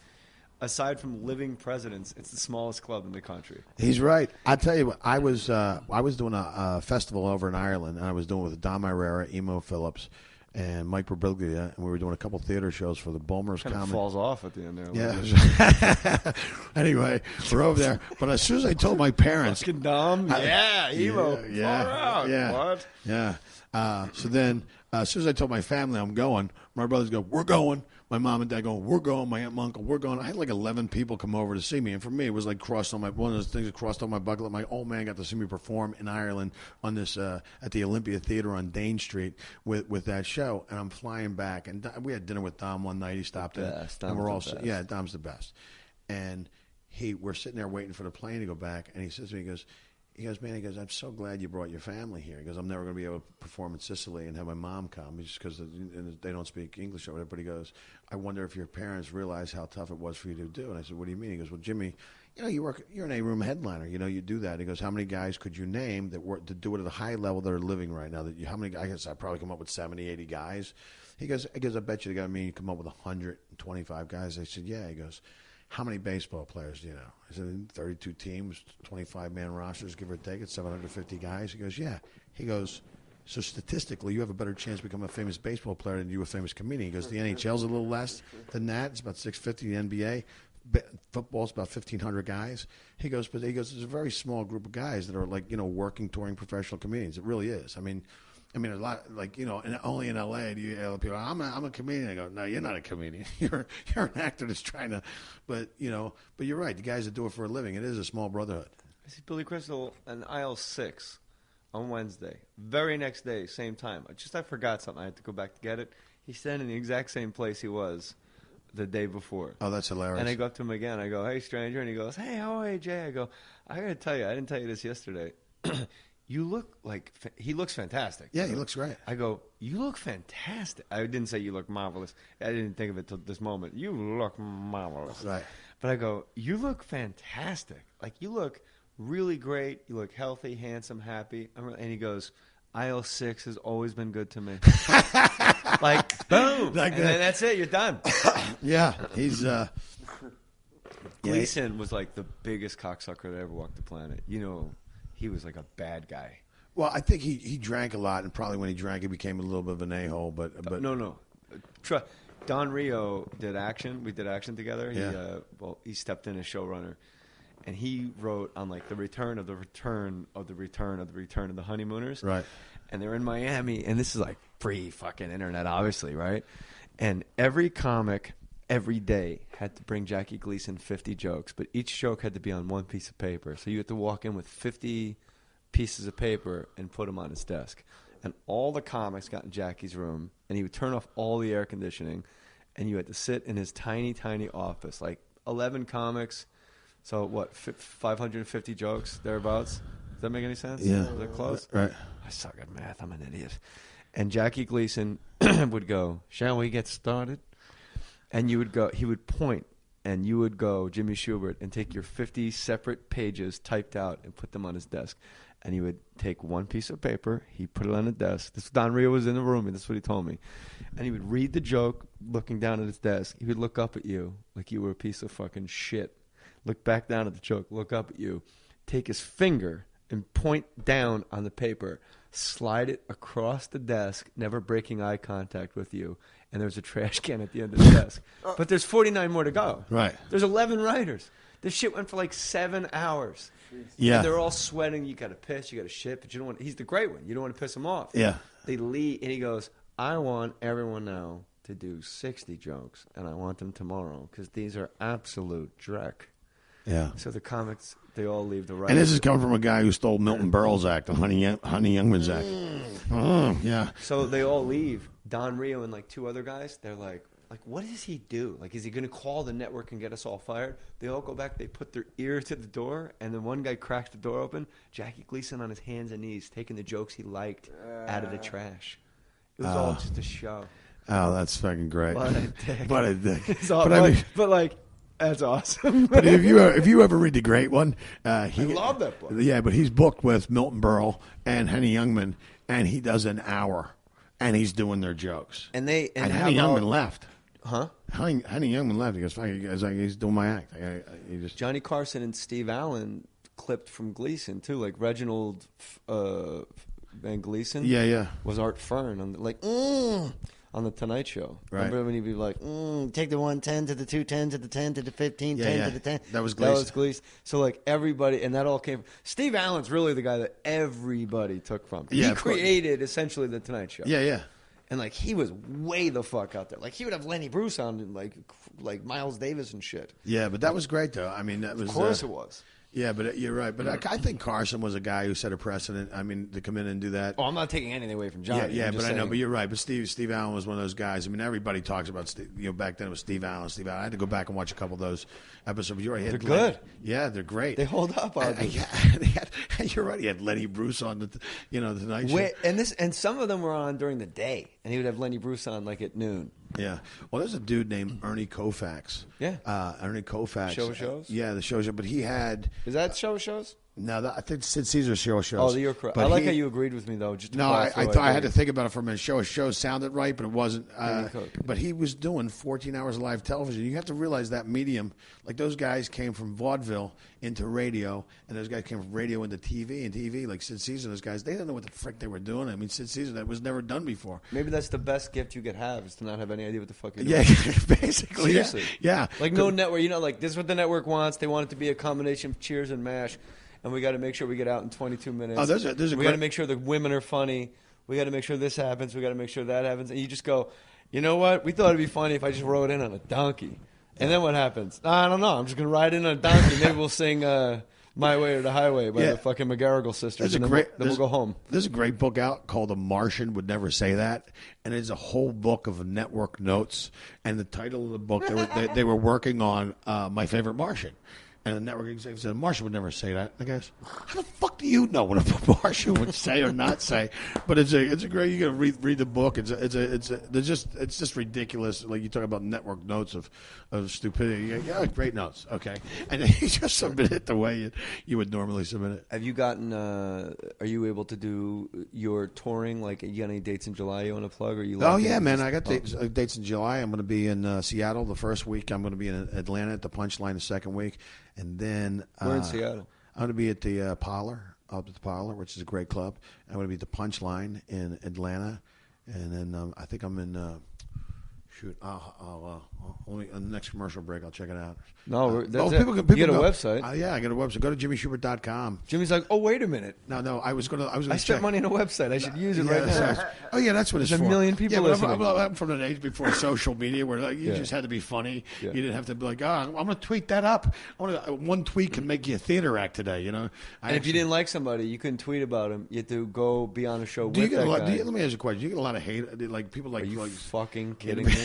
aside from living presidents, it's the smallest club in the country. He's right. I tell you what, I was doing a festival over in Ireland, and I was doing it with Dom Irrera, Emo Phillips, and Mike Birbiglia, and we were doing a couple theater shows for the Bulmers Kind of Comedy. falls off at the end there. Yeah. Anyway, we're over there. But as soon as I told my parents, fucking Dom, Emo, yeah, far out. yeah, What? yeah. So then, as soon as I told my family I'm going, my brothers go, "We're going." My mom and dad go, "We're going." My aunt and my uncle, "We're going." I had like 11 people come over to see me, and for me, it was like one of those things that crossed on my bucket list. My old man got to see me perform in Ireland on this at the Olympia Theater on Dane Street with that show, and I'm flying back, and we had dinner with Dom one night. He stopped in, and we're all Dom's the best, and we're sitting there waiting for the plane to go back, and he says to me, he goes, "Man," he goes, "I'm so glad you brought your family here." He goes, "I'm never going to be able to perform in Sicily and have my mom come just because they don't speak English or whatever." But he goes, "I wonder if your parents realize how tough it was for you to do." And I said, "What do you mean?" He goes, "Well, Jimmy, you're an A-room headliner. You do that." He goes, "How many guys could you name that work to do it at a high level that are living right now? How many? I guess I probably come up with 70, 80 guys." He goes, "I bet you you come up with 125 guys." I said, "Yeah." He goes, "How many baseball players do you know?" I said, 32 teams, 25-man rosters, give or take. It's 750 guys. He goes, "Yeah." He goes, "So statistically, you have a better chance to become a famous baseball player than you a famous comedian." He goes, "The NHL's a little less than that. It's about 650. The NBA, football's about 1,500 guys. He goes, there's a very small group of guys that are like, working, touring professional comedians. It really is. I mean, a lot, like, and only in L.A. do you hear people, I'm a comedian. I go, no, you're not a comedian. You're an actor that's trying to, but you're right. The guys that do it for a living, it is a small brotherhood. I see Billy Crystal in aisle 6 on Wednesday. Very next day, same time. I forgot something. I had to go back to get it. He's standing in the exact same place he was the day before. Oh, that's hilarious. And I go up to him again. I go, hey, stranger. And he goes, hey, how are you, Jay? I go, I got to tell you, I didn't tell you this yesterday. You look like he looks fantastic. Yeah, he looks great. I go, you look fantastic. I didn't say you look marvelous. I didn't think of it till this moment. You look marvelous. Right. But I go, you look fantastic. Like, you look really great. You look healthy, handsome, happy. And he goes, aisle 6 has always been good to me. Like, boom. Like and then that's it. You're done. Yeah. He's Gleason was like the biggest cocksucker that ever walked the planet. He was like a bad guy. Well, I think he drank a lot, and probably when he drank, he became a little bit of an a-hole. But no. Don Rio did action. We did action together. Yeah. He stepped in as showrunner, and he wrote on like the return of the return of the return of the return of the Honeymooners. Right. And they're in Miami, and this is like pre-fucking internet, obviously, right? And every comic every day had to bring Jackie Gleason 50 jokes, but each joke had to be on one piece of paper. So you had to walk in with 50 pieces of paper and put them on his desk. And all the comics got in Jackie's room, and he would turn off all the air conditioning, and you had to sit in his tiny, tiny office, like 11 comics. So what, 550 jokes, thereabouts? Does that make any sense? Yeah. Is that close? Right. I suck at math. I'm an idiot. And Jackie Gleason would go, shall we get started? And he would point, and you would go, Jimmy Schubert, and take your 50 separate pages typed out and put them on his desk. And he would take one piece of paper, he put it on the desk. Don Rio was in the room, and that's what he told me. And he would read the joke, looking down at his desk. He would look up at you like you were a piece of fucking shit. Look back down at the joke, look up at you, take his finger and point down on the paper, slide it across the desk, never breaking eye contact with you. And there's a trash can at the end of the desk. But there's 49 more to go. Right. There's 11 writers. This shit went for like 7 hours. Yeah. And they're all sweating. You got to piss. You got to shit. But you don't want. He's the great one. You don't want to piss him off. Yeah. They leave, and he goes, I want everyone now to do 60 jokes, and I want them tomorrow because these are absolute dreck. Yeah. So the comics, they all leave the writers. And this is coming from a guy who stole Milton Berle's act, the Honey Youngman's act. Yeah. So they all leave. Don Rio and like 2 other guys, they're like, what does he do? Like, is he going to call the network and get us all fired? They all go back. They put their ear to the door, and then one guy cracks the door open. Jackie Gleason on his hands and knees, taking the jokes he liked out of the trash. It was all just a show. Oh, that's fucking great. What a dick. What a dick. But like, that's awesome. But if you ever read the great one, I love that book. Yeah, but he's booked with Milton Berle and Henny Youngman, and he does an hour, and he's doing their jokes. And Henny Youngman left. Huh? Henny Youngman left. He goes, "Fuck, he's doing my act." Johnny Carson and Steve Allen clipped from Gleason too, like Reginald Van Gleason. Yeah. Was Art Fern on the Tonight Show. Right. Remember when he'd be like, take the 110 to the 210 to the 10 to the 15, 10 to the 10. That was Gleason. So like everybody, and that all came. Steve Allen's really the guy that everybody took from. Yeah, he created essentially the Tonight Show. Yeah. And like he was way the fuck out there. Like he would have Lenny Bruce on and like Miles Davis and shit. Yeah, but that was great though. I mean, that was. Of course it was. Yeah, but you're right. But I think Carson was a guy who set a precedent. I mean, to come in and do that. Oh, I'm not taking anything away from Johnny. Yeah, but I know. But you're right. But Steve Allen was one of those guys. I mean, everybody talks about Steve. Back then it was Steve Allen. I had to go back and watch a couple of those episodes. You're right. They're good. Yeah, they're great. They hold up. You're right. He had Lenny Bruce on the Tonight Show. And some of them were on during the day, and he would have Lenny Bruce on like at noon. Yeah. Well, there's a dude named Ernie Koufax. Yeah. Ernie Koufax. Show shows? Yeah, the show. But he had. Is that show shows? No, I think Sid Caesar's show shows. Oh, you're correct. I like how you agreed with me, though. Just no, I thought I had to think about it for a minute. Show sounded right, but it wasn't. But he was doing 14 hours of live television. You have to realize that medium, like those guys came from vaudeville into radio, and those guys came from radio into TV, and TV, like Sid Caesar, those guys, they didn't know what the frick they were doing. I mean, Sid Caesar, that was never done before. Maybe that's the best gift you could have, is to not have any idea what the fuck you're doing. Yeah, basically. Seriously. Yeah. Like no network, like this is what the network wants. They want it to be a combination of Cheers and MASH. And we got to make sure we get out in 22 minutes. Oh, there's a we got to make sure the women are funny. We got to make sure this happens. We got to make sure that happens. And you just go, you know what? We thought it'd be funny if I just rode in on a donkey. And then what happens? I don't know. I'm just going to ride in on a donkey. Maybe we'll sing My Way or the Highway by the fucking McGarrigle sisters. Then we'll go home. There's a great book out called A Martian Would Never Say That. And it's a whole book of network notes. And the title of the book, they were working on My Favorite Martian. And the network executive said, Martian would never say that. And I goes, how the fuck do you know what a Martian would say or not say? But it's a great. You got to read the book. It's just ridiculous. Like you talk about network notes of stupidity. Yeah, great notes. Okay, and then you just submit it the way you would normally submit it. Have you gotten? Are you able to do your touring? Like, you got any dates in July you want to plug? Or you? Oh yeah, man. I got dates in July. I'm going to be in Seattle the first week. I'm going to be in Atlanta at the Punchline the second week. And then we're in Seattle. I'm going to be at the Parlor, up at the Parlor, which is a great club. I'm going to be at the Punchline in Atlanta, and then I think I'm in. I'll on the next commercial break, I'll check it out. No, that's people you get a website. Yeah, I got a website. Go to JimmySchubert.com. Jimmy's like, oh, wait a minute. No, I was going to. I spent money on a website. I should use it right now. Oh yeah, that's what it's for. There's a million people listening. I'm from an age before social media where you just had to be funny. Yeah. You didn't have to be like, I'm going to tweet that up. One tweet can make you a theater act today. You know. And if you didn't like somebody, you couldn't tweet about him. You had to go be on a show with that guy. Let me ask you a question. Do you get a lot of hate? Like people like. Are you fucking kidding me?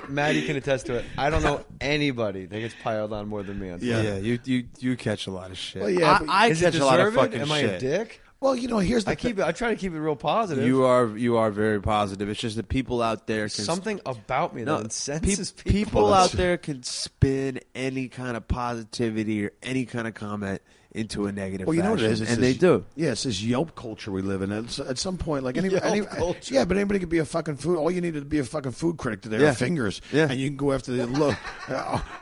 Maddie can attest to it. I don't know anybody that gets piled on more than me on Twitter. Yeah, you catch a lot of shit. Well, yeah, I catch a lot of fucking shit. Am I a dick? Well, here's the thing. I try to keep it real positive. You are very positive. It's just that people out there can something about me that incenses people. People out there can spin any kind of positivity or any kind of comment into a negative. Well, you know what it is, and they do. Yeah, it's this Yelp culture we live in. At some point, like Yelp culture. Yeah, but anybody could be a fucking food. All you need to be a fucking food critic to their fingers. Yeah, and you can go after the look.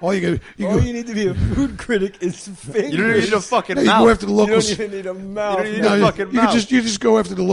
All you need to be a food critic is fingers. You don't need a fucking mouth. You go after the locals. You don't even need a mouth. You don't need a fucking mouth. You just go after the local.